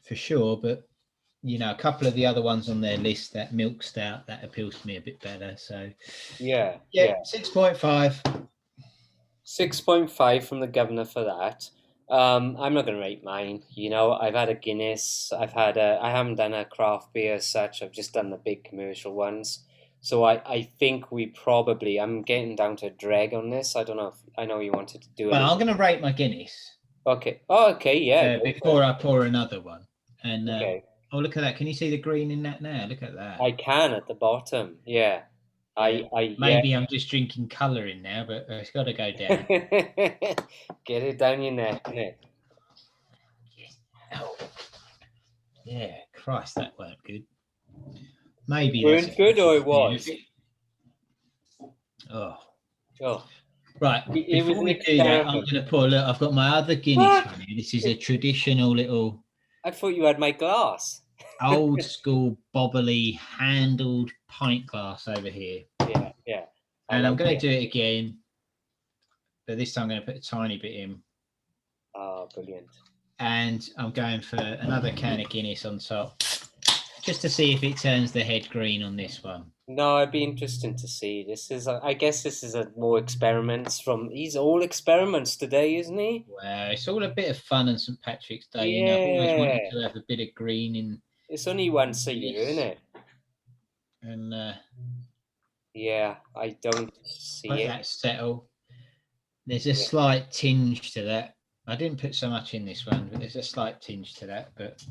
for sure. But you know, a couple of the other ones on their list, that milk stout, that appeals to me a bit better. So Yeah. 6.5. 6.5 from the governor for that. I'm not going to rate mine. You know, I've had a Guinness. I haven't done a craft beer as such. I've just done the big commercial ones. So I think I'm getting down to a dreg on this. I don't know I know you wanted to do it. Well, I'm going to rate my Guinness. Okay. Oh, okay. Yeah. Before I pour another one. And okay. Oh, look at that. Can you see the green in that now? Look at that. I can at the bottom. Yeah. Maybe I'm just drinking colour in now, but it's got to go down. Get it down your neck, Nick. Oh. Yeah, Christ, that weren't good. Maybe it weren't good, or it was. Oh. Oh. Right. Before we do that, I'm going to pour. Look, I've got my other Guinness one here. This is a traditional little. I thought you had my glass. Old school bobbly handled pint glass over here. Yeah. And I'm going to do it again, but this time I'm going to put a tiny bit in. Oh, brilliant. And I'm going for another can of Guinness on top, just to see if it turns the head green on this one. No, it'd be interesting to see. I guess this is more experiments from. He's all experiments today, isn't he? Well, it's all a bit of fun on St. Patrick's Day. Yeah. You know, I've always wanted to have a bit of green in. It's only once a year, isn't it? And yeah, I don't see it. That settle. There's a slight tinge to that. I didn't put so much in this one, but there's a slight tinge to that. But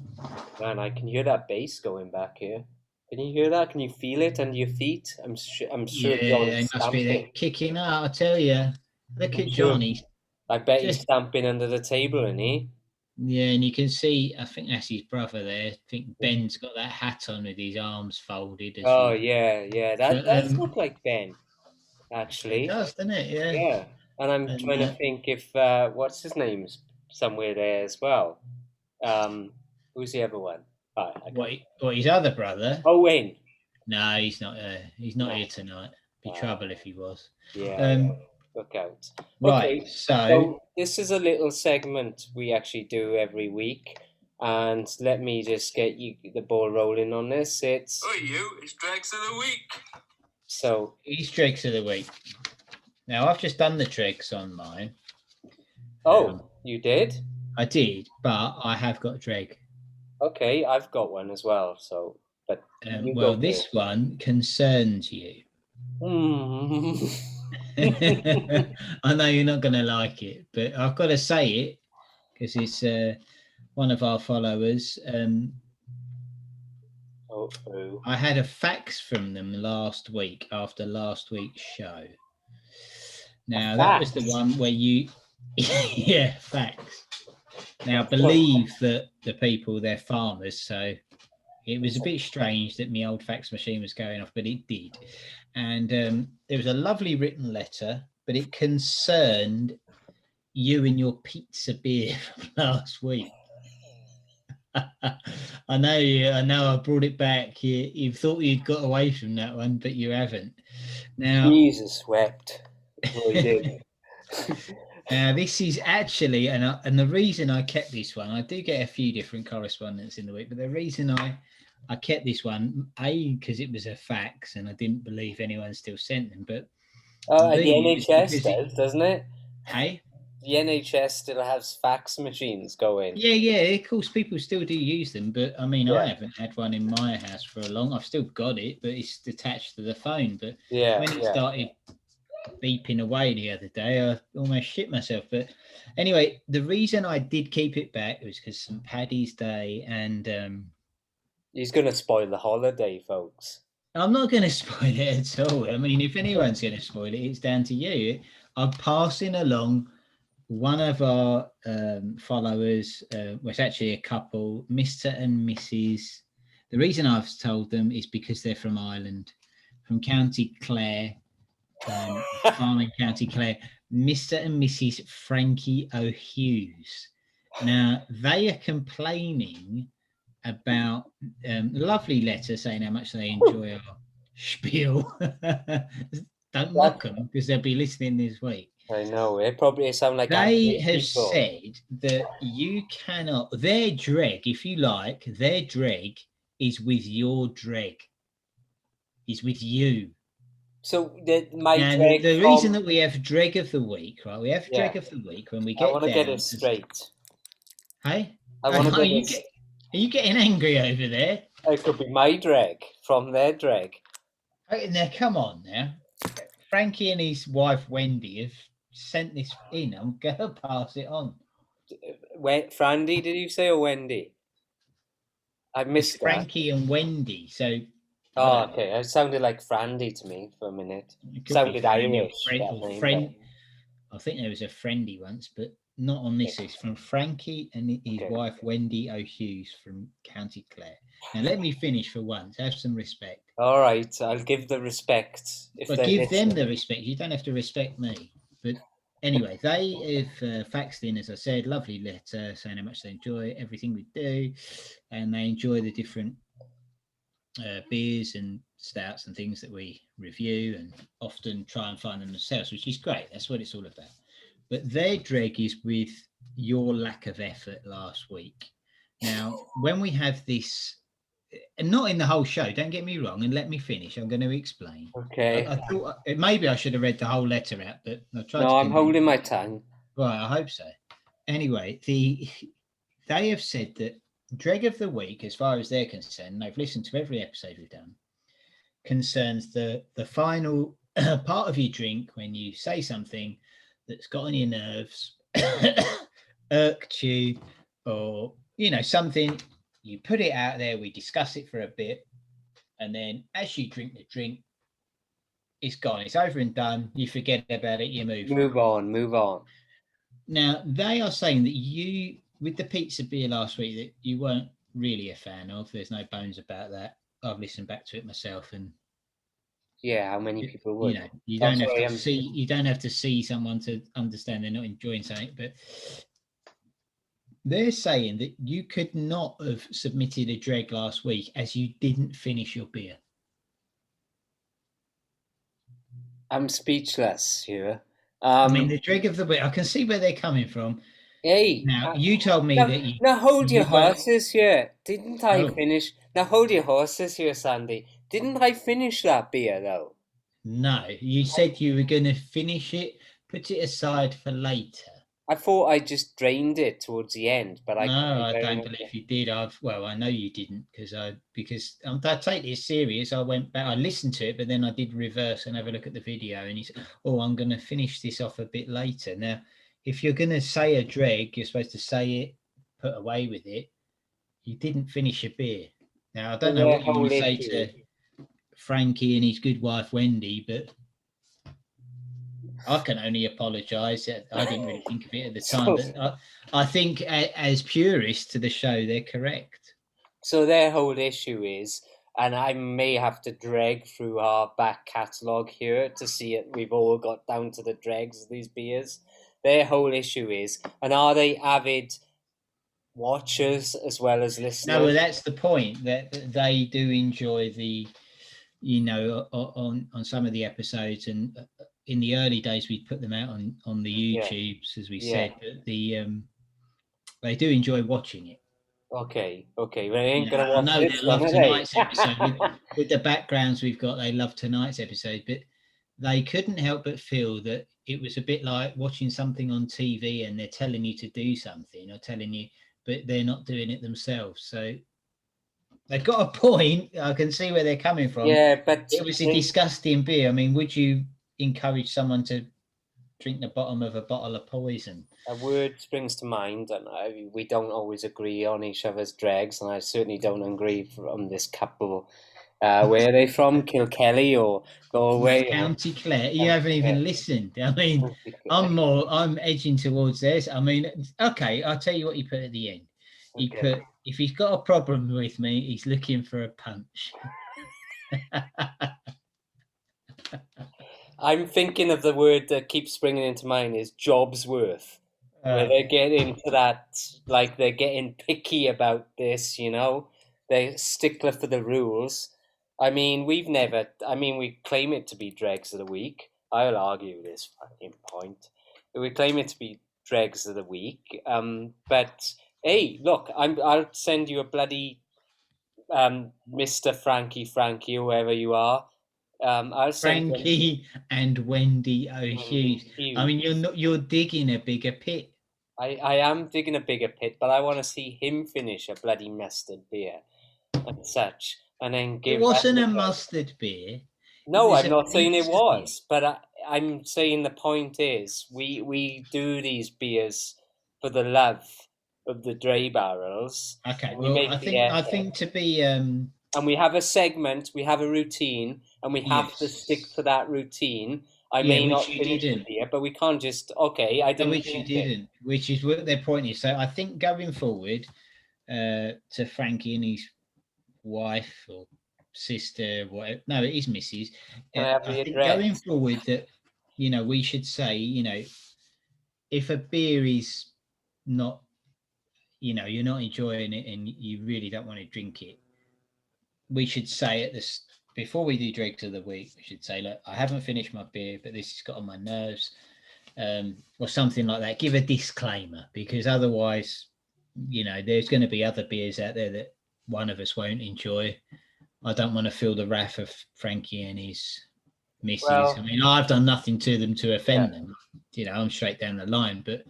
man, I can hear that bass going back here. Can you hear that? Can you feel it under your feet? I'm sure. Yeah, they must be there kicking out. I tell you, look at Johnny. I bet he's stamping under the table, isn't he? Yeah, and you can see. I think that's his brother there. I think Ben's got that hat on with his arms folded. Yeah. That does look like Ben, actually. It does, doesn't it? Yeah. Yeah, and I'm trying to think if what's his name's somewhere there as well. Who's the other one? What his other brother? Owen. No, he's not. He's not here tonight. Be trouble if he was. Yeah. Look out. Right. Okay, so this is a little segment we actually do every week, and let me just get the ball rolling on this. It's Dregs of the Week. So it's Dregs of the Week. Now I've just done the Dregs on mine. Oh, you did? I did, but I have got a Dreg. Okay, I've got one as well. So, but well, this one concerns you. I know you're not going to like it, but I've got to say it because it's one of our followers. I had a fax from them last week after last week's show. Now, that was the one where you... yeah, fax. Now, I believe that the people, they're farmers, so it was a bit strange that my old fax machine was going off, but it did. And there was a lovely written letter, but it concerned you and your pizza beer from last week. I know I brought it back. You thought you'd got away from that one, but you haven't. Now, Jesus wept. Well, he did. Now, this is actually, and the reason I kept this one, I do get a few different correspondence in the week, but the reason I kept this one, because it was a fax and I didn't believe anyone still sent them, but... the NHS does, doesn't it? Hey? The NHS still has fax machines going. Yeah, of course, people still do use them, but I mean, I haven't had one in my house for a long. I've still got it, but it's attached to the phone. But when it started beeping away the other day. I almost shit myself. But anyway, the reason I did keep it back was because St. Paddy's Day, and He's going to spoil the holiday, folks. I'm not going to spoil it at all. I mean, if anyone's going to spoil it, it's down to you. I'm passing along one of our followers, was actually a couple, Mr. and Mrs. The reason I've told them is because they're from Ireland, from County Clare, farming County Clare, Mr. and Mrs. Frankie O'Hughes. Now, they are complaining about a lovely letter saying how much they enjoy our spiel. Don't mock them because they'll be listening this week. I know, it probably sound like they have said that you cannot, their dreg, if you like, their dreg is with your dreg, is with you. So the reason that we have dreg of the week, right? We have dreg of the week when we get. I want to get it straight. Hey, I want to get it. Are you getting angry over there? It could be my dreg from their dreg. Okay, now come on now. Frankie and his wife Wendy have sent this in. I'm gonna pass it on. Frandy, did you say, or Wendy? I missed it's Frankie and Wendy. So. Oh, okay. It sounded like Frandy to me for a minute. It sounded Irish. Friend. I think there was a friendly once, but not on this. It's from Frankie and his wife Wendy O'Hughes from County Clare. Now let me finish for once. Have some respect. All right, I'll give the respect. But give them the respect. You don't have to respect me. But anyway, they have faxed in, as I said, lovely letter saying how much they enjoy everything we do, and they enjoy the different beers and stouts and things that we review, and often try and find them themselves, which is great. That's what it's all about. But their dreg is with your lack of effort last week. Now, when we have this, and not in the whole show, don't get me wrong, and let me finish. I'm going to explain. Okay. I thought maybe I should have read the whole letter out, but I tried. No, I'm holding my tongue. Right, I hope so. Anyway, they have said that dreg of the week, as far as they're concerned, they've listened to every episode we've done, concerns the final part of your drink when you say something that's got on your nerves, irked you, or something. You put it out there, we discuss it for a bit, and then as you drink the drink, it's gone, it's over and done, you forget about it, you move on. Now, they are saying that you, with the pizza beer last week, that you weren't really a fan of. There's no bones about that. I've listened back to it myself, and how many people would? You don't have to see someone to understand they're not enjoying something. But they're saying that you could not have submitted a dreg last week as you didn't finish your beer. I'm speechless here. I mean, the dreg of the week, I can see where they're coming from. Hey, now you told me that you... Now hold your horses here. Didn't I finish? Now hold your horses here, Sandy. Didn't I finish that beer, though? No, you said you were going to finish it, put it aside for later. I thought I just drained it towards the end, but I don't believe you did. I know you didn't because I take this serious. I went back, I listened to it, but then I did reverse and have a look at the video, and he said, I'm going to finish this off a bit later. Now, if you're going to say a dreg, you're supposed to say it, put away with it. You didn't finish your beer. Now, I don't know what you would say to Frankie and his good wife, Wendy, but I can only apologise. I didn't really think of it at the time, but I think as purists to the show, they're correct. So their whole issue is, and I may have to drag through our back catalogue here to see it. We've all got down to the dregs of these beers. Their whole issue is, and are they avid watchers as well as listeners? No, well, that's the point, that they do enjoy the, on some of the episodes, and in the early days we put them out on the YouTubes, as we said, but they do enjoy watching it. Okay, we ain't gonna watch it. They love tonight's episode with the backgrounds we've got. They love tonight's episode, but they couldn't help but feel that it was a bit like watching something on TV and they're telling you to do something or telling you, but they're not doing it themselves. So they've got a point. I can see where they're coming from. Yeah, but it was a disgusting beer. I mean, would you, encourage someone to drink the bottom of a bottle of poison? A word springs to mind, and we don't always agree on each other's dregs, and I certainly don't agree from this couple. Where are they from? Kilkelly or Galway? County Clare. You haven't even listened. I mean, I'm edging towards this. I mean, okay, I'll tell you what he put at the end. He put, if he's got a problem with me, he's looking for a punch. I'm thinking of the word that keeps springing into mind is job's worth. Where they're getting to that, like they're getting picky about this, they're stickler for the rules. I mean, we claim it to be dregs of the week. I'll argue this fucking point. We claim it to be dregs of the week. But hey, look, I'll send you a bloody Mr. Frankie, whoever you are. I'll send Frankie and Wendy O'Hughes. I mean, you're digging a bigger pit. I am digging a bigger pit, but I want to see him finish a bloody mustard beer and such, and then give. It wasn't a mustard beer. No, I'm not saying it was, but I'm saying the point is we do these beers for the love of the Dray barrels. Okay, well, I think to be and we have a segment, we have a routine, and we have to stick to that routine. I may not finish the beer, but we can't just I didn't. Which you didn't. Which is what their point is. So I think going forward, to Frankie and his wife or sister, whatever. No, it is Mrs. I think going forward that we should say if a beer is not you're not enjoying it and you really don't want to drink it, we should say at this before we do dregs of the week, we should say, look, I haven't finished my beer, but this has got on my nerves, or something like that. Give a disclaimer, because otherwise, there's going to be other beers out there that one of us won't enjoy. I don't want to feel the wrath of Frankie and his missus. Well, I mean, I've done nothing to them to offend them. I'm straight down the line, but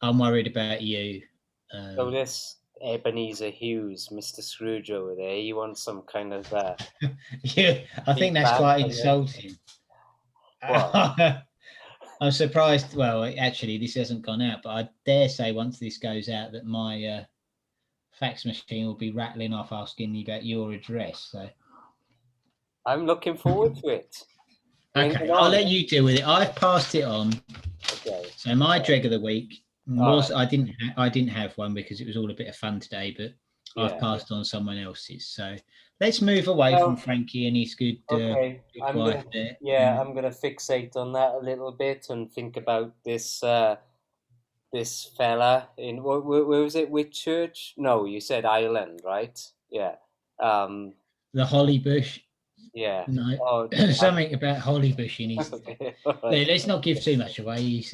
I'm worried about you. So this Ebenezer Hughes, Mr. Scrooge over there, he wants some kind of yeah, I think that's quite insulting. I'm surprised. Well, actually, this hasn't gone out, but I dare say once this goes out that my fax machine will be rattling off asking you about your address. So I'm looking forward to it. Okay, I'll let you deal with it. I've passed it on. Okay. So my dreg of the week was I didn't have one because it was all a bit of fun today, but I've passed on someone else's. So let's move away from Frankie and his good wife there. Yeah, I'm gonna fixate on that a little bit and think about this this fella in where was it? Which church? No, you said Ireland, right? Yeah. The Hollybush. Yeah. No. Something about Hollybush in his. Let's not give too much away. He's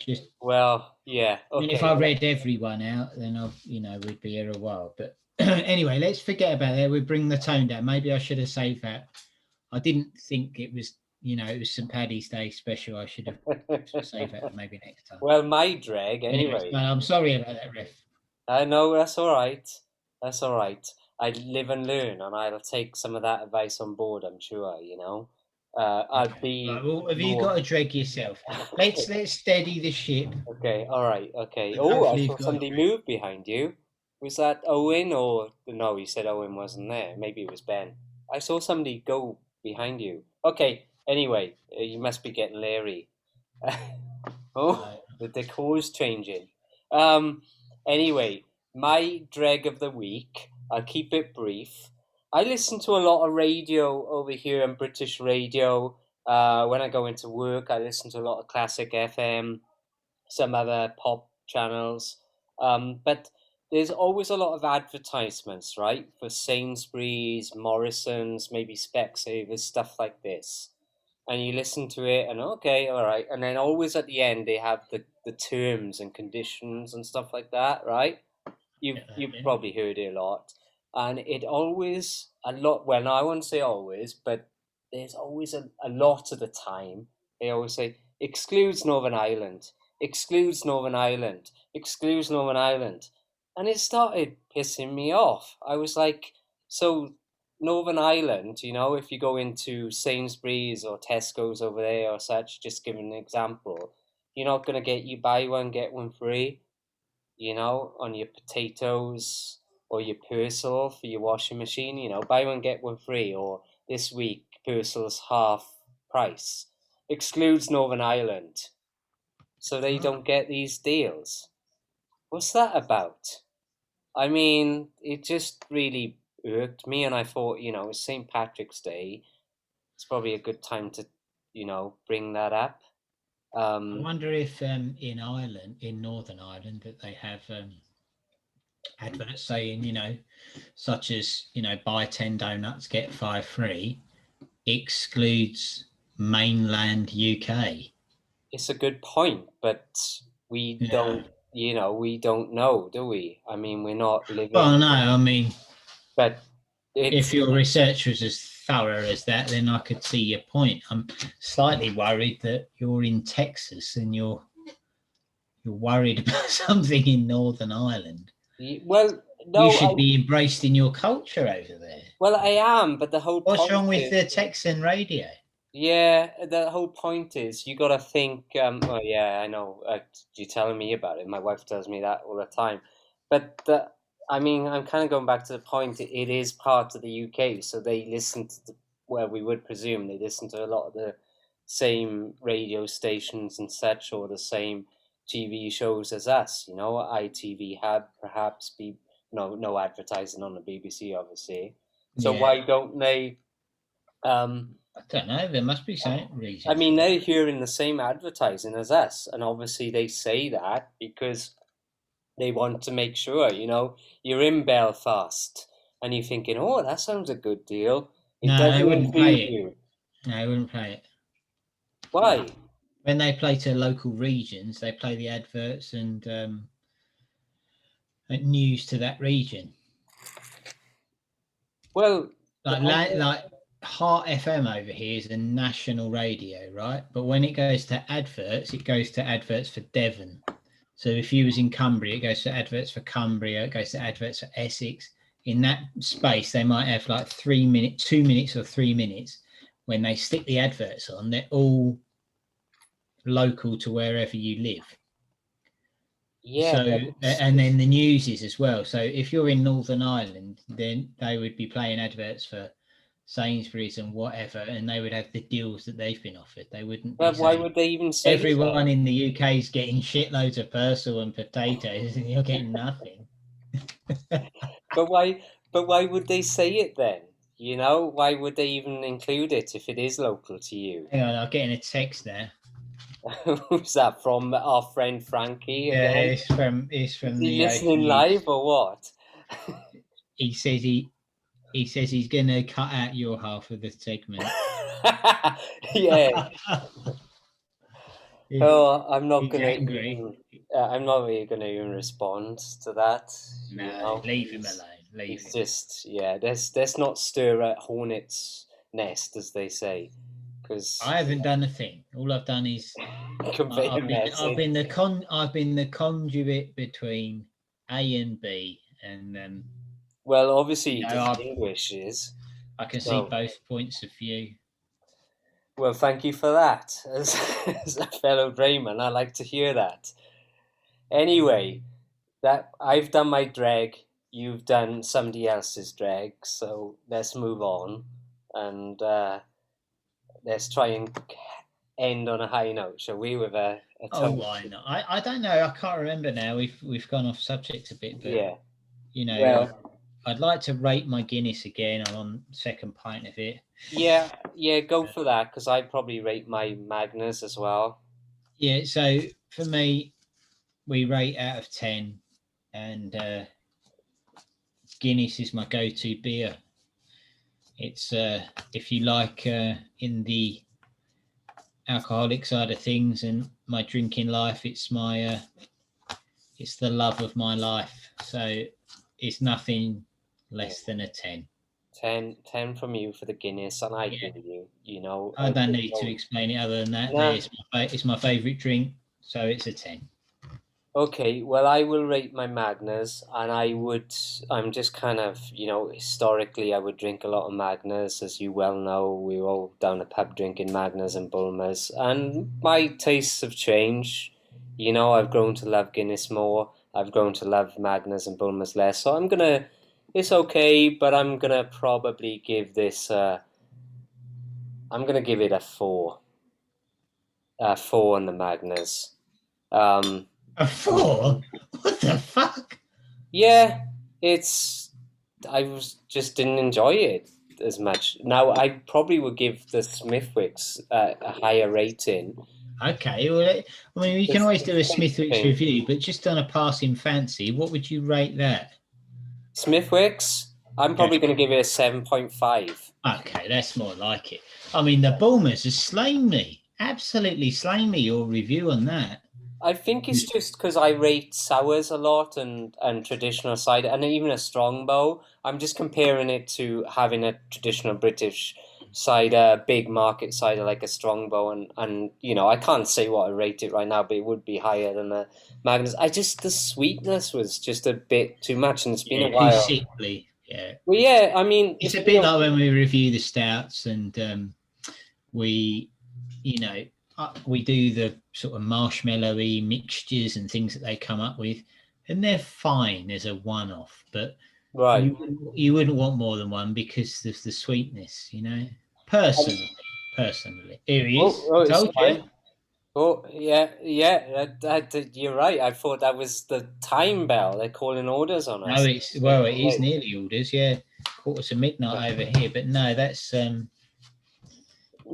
just. Well, yeah. Okay. I mean, if I read everyone out, then we'd be here a while. But anyway, let's forget about that. We bring the tone down. Maybe I should have saved that. I didn't think it was. It was St. Paddy's Day special. I should have saved that maybe next time. Well, my drag anyway. I'm sorry about that, Riff. I know, that's all right. That's all right. I live and learn, and I'll take some of that advice on board. I'm sure. I'll be. Right, well, have you got a drag yourself? Let's steady the ship. Okay. All right. Okay. Oh, I saw somebody move behind you. Was that Owen or no? You said Owen wasn't there. Maybe it was Ben. I saw somebody go behind you. Okay. Anyway, you must be getting leery. The decor's changing. Anyway, my dreg of the week. I'll keep it brief. I listen to a lot of radio over here on British radio. When I go into work, I listen to a lot of classic FM, some other pop channels. But there's always a lot of advertisements, right? For Sainsbury's, Morrison's, maybe Specsavers, stuff like this. And you listen to it and okay, all right. And then always at the end, they have the terms and conditions and stuff like that, right? You've probably heard it a lot. And it always, a lot, well, no, I wouldn't say always, but there's always a lot of the time, they always say, excludes Northern Ireland, excludes Northern Ireland, excludes Northern Ireland. And it started pissing me off. I was like, so Northern Ireland, if you go into Sainsbury's or Tesco's over there or such, just giving an example, you're not going to get you buy one, get one free, on your potatoes or your Persil for your washing machine, buy one, get one free, or this week, Persil's half price. Excludes Northern Ireland, so they don't get these deals. What's that about? I mean, it just really irked me, and I thought, it's St. Patrick's Day. It's probably a good time to, bring that up. I wonder if in Ireland, in Northern Ireland, that they have adverts saying, such as, buy 10 donuts, get 5 free, excludes mainland UK. It's a good point, but we don't, we don't know, do we? I mean, we're not living. Well, no, I mean, but if your research was as thorough as that, then I could see your point. I'm slightly worried that you're in Texas and you're worried about something in Northern Ireland. Well, no, you should be embraced in your culture over there. Well, I am, but the whole what's wrong with the Texan radio? Yeah, the whole point is you got to think. Oh, yeah, I know. You're telling me about it. My wife tells me that all the time. But I mean, I'm kind of going back to the point. It is part of the UK, so they listen to we would presume they listen to a lot of the same radio stations and such, or the same TV shows as us. ITV Hub, perhaps no advertising on the BBC, obviously. So why don't they? I don't know. There must be some reason. I mean, they're hearing the same advertising as us, and obviously they say that because they want to make sure, you're in Belfast, and you're thinking, oh, that sounds a good deal. No, they wouldn't play it. No, they wouldn't play it. Why? When they play to local regions, they play the adverts and news to that region. Well, like Heart FM over here is a national radio, right? But when it goes to adverts, it goes to adverts for Devon. So if you was in Cumbria, it goes to adverts for Cumbria, it goes to adverts for Essex. In that space, they might have like 2 minutes or 3 minutes. When they stick the adverts on, they're all local to wherever you live. Yeah. So, and then the news is as well. So if you're in Northern Ireland, then they would be playing adverts for Sainsbury's and whatever, and they would have the deals that they've been offered. They wouldn't. But why would they even say everyone in the UK is getting shitloads of Persil and potatoes, and you're getting nothing? But why would they say it then? Why would they even include it if it is local to you? Hang on, I'm getting a text there. Who's that from? Our friend Frankie? Yeah, it's from. Is he listening live or what? He says he's gonna cut out your half of the segment. Yeah. Oh, I'm not really gonna even respond to that. No, leave him alone. It's just let's not stir a hornet's nest, as they say. Because I haven't done a thing. All I've done is I've been the conduit between A and B, and well, obviously distinguishes. I can see both points of view. Well, thank you for that. As a fellow drayman, I like to hear that. Anyway, that I've done my drag, you've done somebody else's drag, so let's move on and let's try and end on a high note, shall we? With a why not? I don't know. I can't remember now. We've gone off subject a bit, but yeah, I'd like to rate my Guinness again. I'm on second pint of it. Yeah, go for that, because I'd probably rate my Magnus as well. Yeah, so for me, we rate out of 10, and Guinness is my go-to beer. It's if you like in the alcoholic side of things and my drinking life, it's my it's the love of my life. So it's nothing less than a 10. 10 from you for the Guinness, and I agree with you. I don't need to explain it other than that. No. It's my favourite drink, so it's a 10. Okay, well, I will rate my Magners, and I'm just kind of, historically, I would drink a lot of Magners. As you well know, we were all down the pub drinking Magners and Bulmers, and my tastes have changed. I've grown to love Guinness more. I've grown to love Magners and Bulmers less. So it's okay, but I'm gonna give it a four. Four on the Magners. Um, A four? What the fuck? Yeah, it's I was just didn't enjoy it as much. Now I probably would give the Smithwicks a higher rating. Okay, well, I mean, we can always do a Smithwick's thing. review, but just on a passing fancy, what would you rate that? Smithwicks, I'm Yeah. probably going to give it a 7.5. Okay, that's more like it. I mean, the Bulmers has slain me, absolutely slain me. Your review on that? I think it's just because I rate sours a lot and traditional cider and even a strongbow. I'm just comparing it to having a traditional British cider, big market cider like a strongbow, and I can't say what I rate it right now, but it would be higher than the Magnus. The sweetness was just a bit too much, and it's been a Too while. sickly. Yeah, Well, yeah, I mean, it's a bit like when we review the stouts and we, we do the sort of marshmallowy mixtures and things that they come up with, and they're fine as a one-off, but right. you wouldn't want more than one because there's the sweetness, personally. Here he is. It's Told you. fine. Oh, yeah. You're right. I thought that was the time bell. They're calling orders on us. No, it is nearly orders. Yeah, midnight over here, but no, that's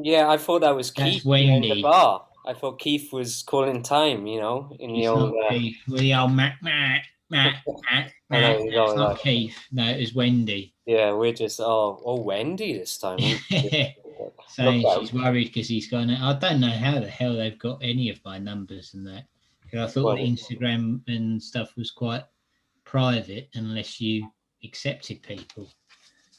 Yeah, I thought that was that's Keith Wendy. in the bar. I thought Keith was calling time. In the It's old. not Keith. With the old Mac. It's not Keith. No, it was Wendy. Yeah, we're just Wendy this time. Saying she's worried because he's gone. I don't know how the hell they've got any of my numbers and that. Because I thought the Instagram and stuff was quite private unless you accepted people.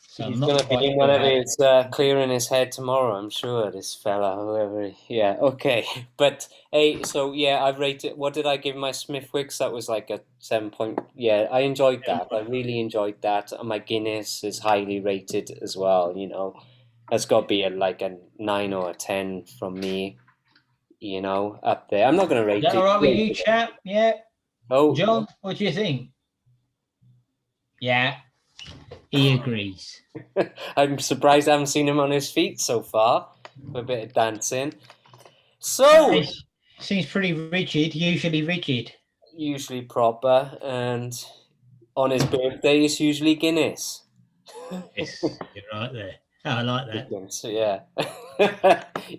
So He's going to be doing whenever it's clearing his head tomorrow, I'm sure, this fella, whoever. Yeah, okay. But, hey, so, yeah, I've rated... What did I give my Smithwicks? That was like a 7 point... Yeah, I enjoyed that. I really enjoyed that. And my Guinness is highly rated as well, That's got to be like a 9 or a 10 from me, up there. I'm not going to rate it. All right with you, chap? Yeah. Oh, John, what do you think? Yeah. He agrees. I'm surprised I haven't seen him on his feet so far. A bit of dancing. So seems pretty rigid, usually rigid. Usually proper, and on his birthday it's usually Guinness. Yes, you're right there. Oh, I like that. So, yeah.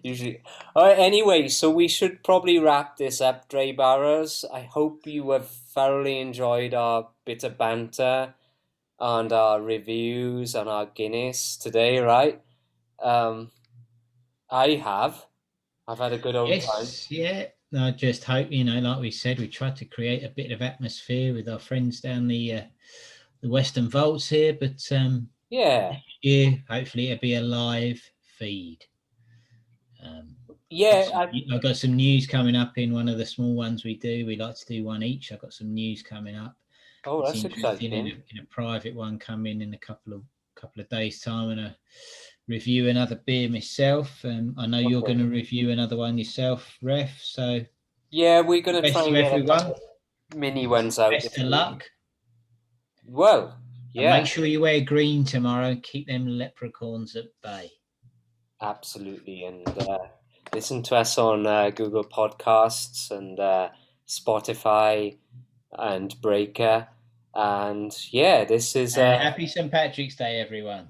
Usually. All right, anyway, so we should probably wrap this up, Dray Barrows. I hope you have thoroughly enjoyed our bit of banter and our reviews on our Guinness today, right? I have. I've had a good old time. Yeah. I just hope, like we said, we tried to create a bit of atmosphere with our friends down the Western Vaults here, but yeah, hopefully it'll be a live feed. I've got some news coming up in one of the small ones we do. We like to do one each. I've got some news coming up. Oh, that's exciting! In a private one coming in a couple of days' time, and a review another beer myself. I know you're going to review another one yourself, Ref. So yeah, we're going to try and get everyone. Mini ones out. Best of luck. Well, yeah. And make sure you wear green tomorrow. Keep them leprechauns at bay. Absolutely, and listen to us on Google Podcasts and Spotify and Breaker. And yeah, this is happy St. Patrick's Day, everyone.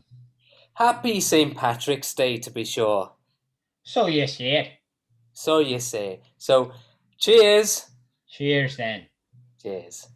Happy St. Patrick's Day, to be sure. So you say. So you say. So, cheers. Cheers, then. Cheers.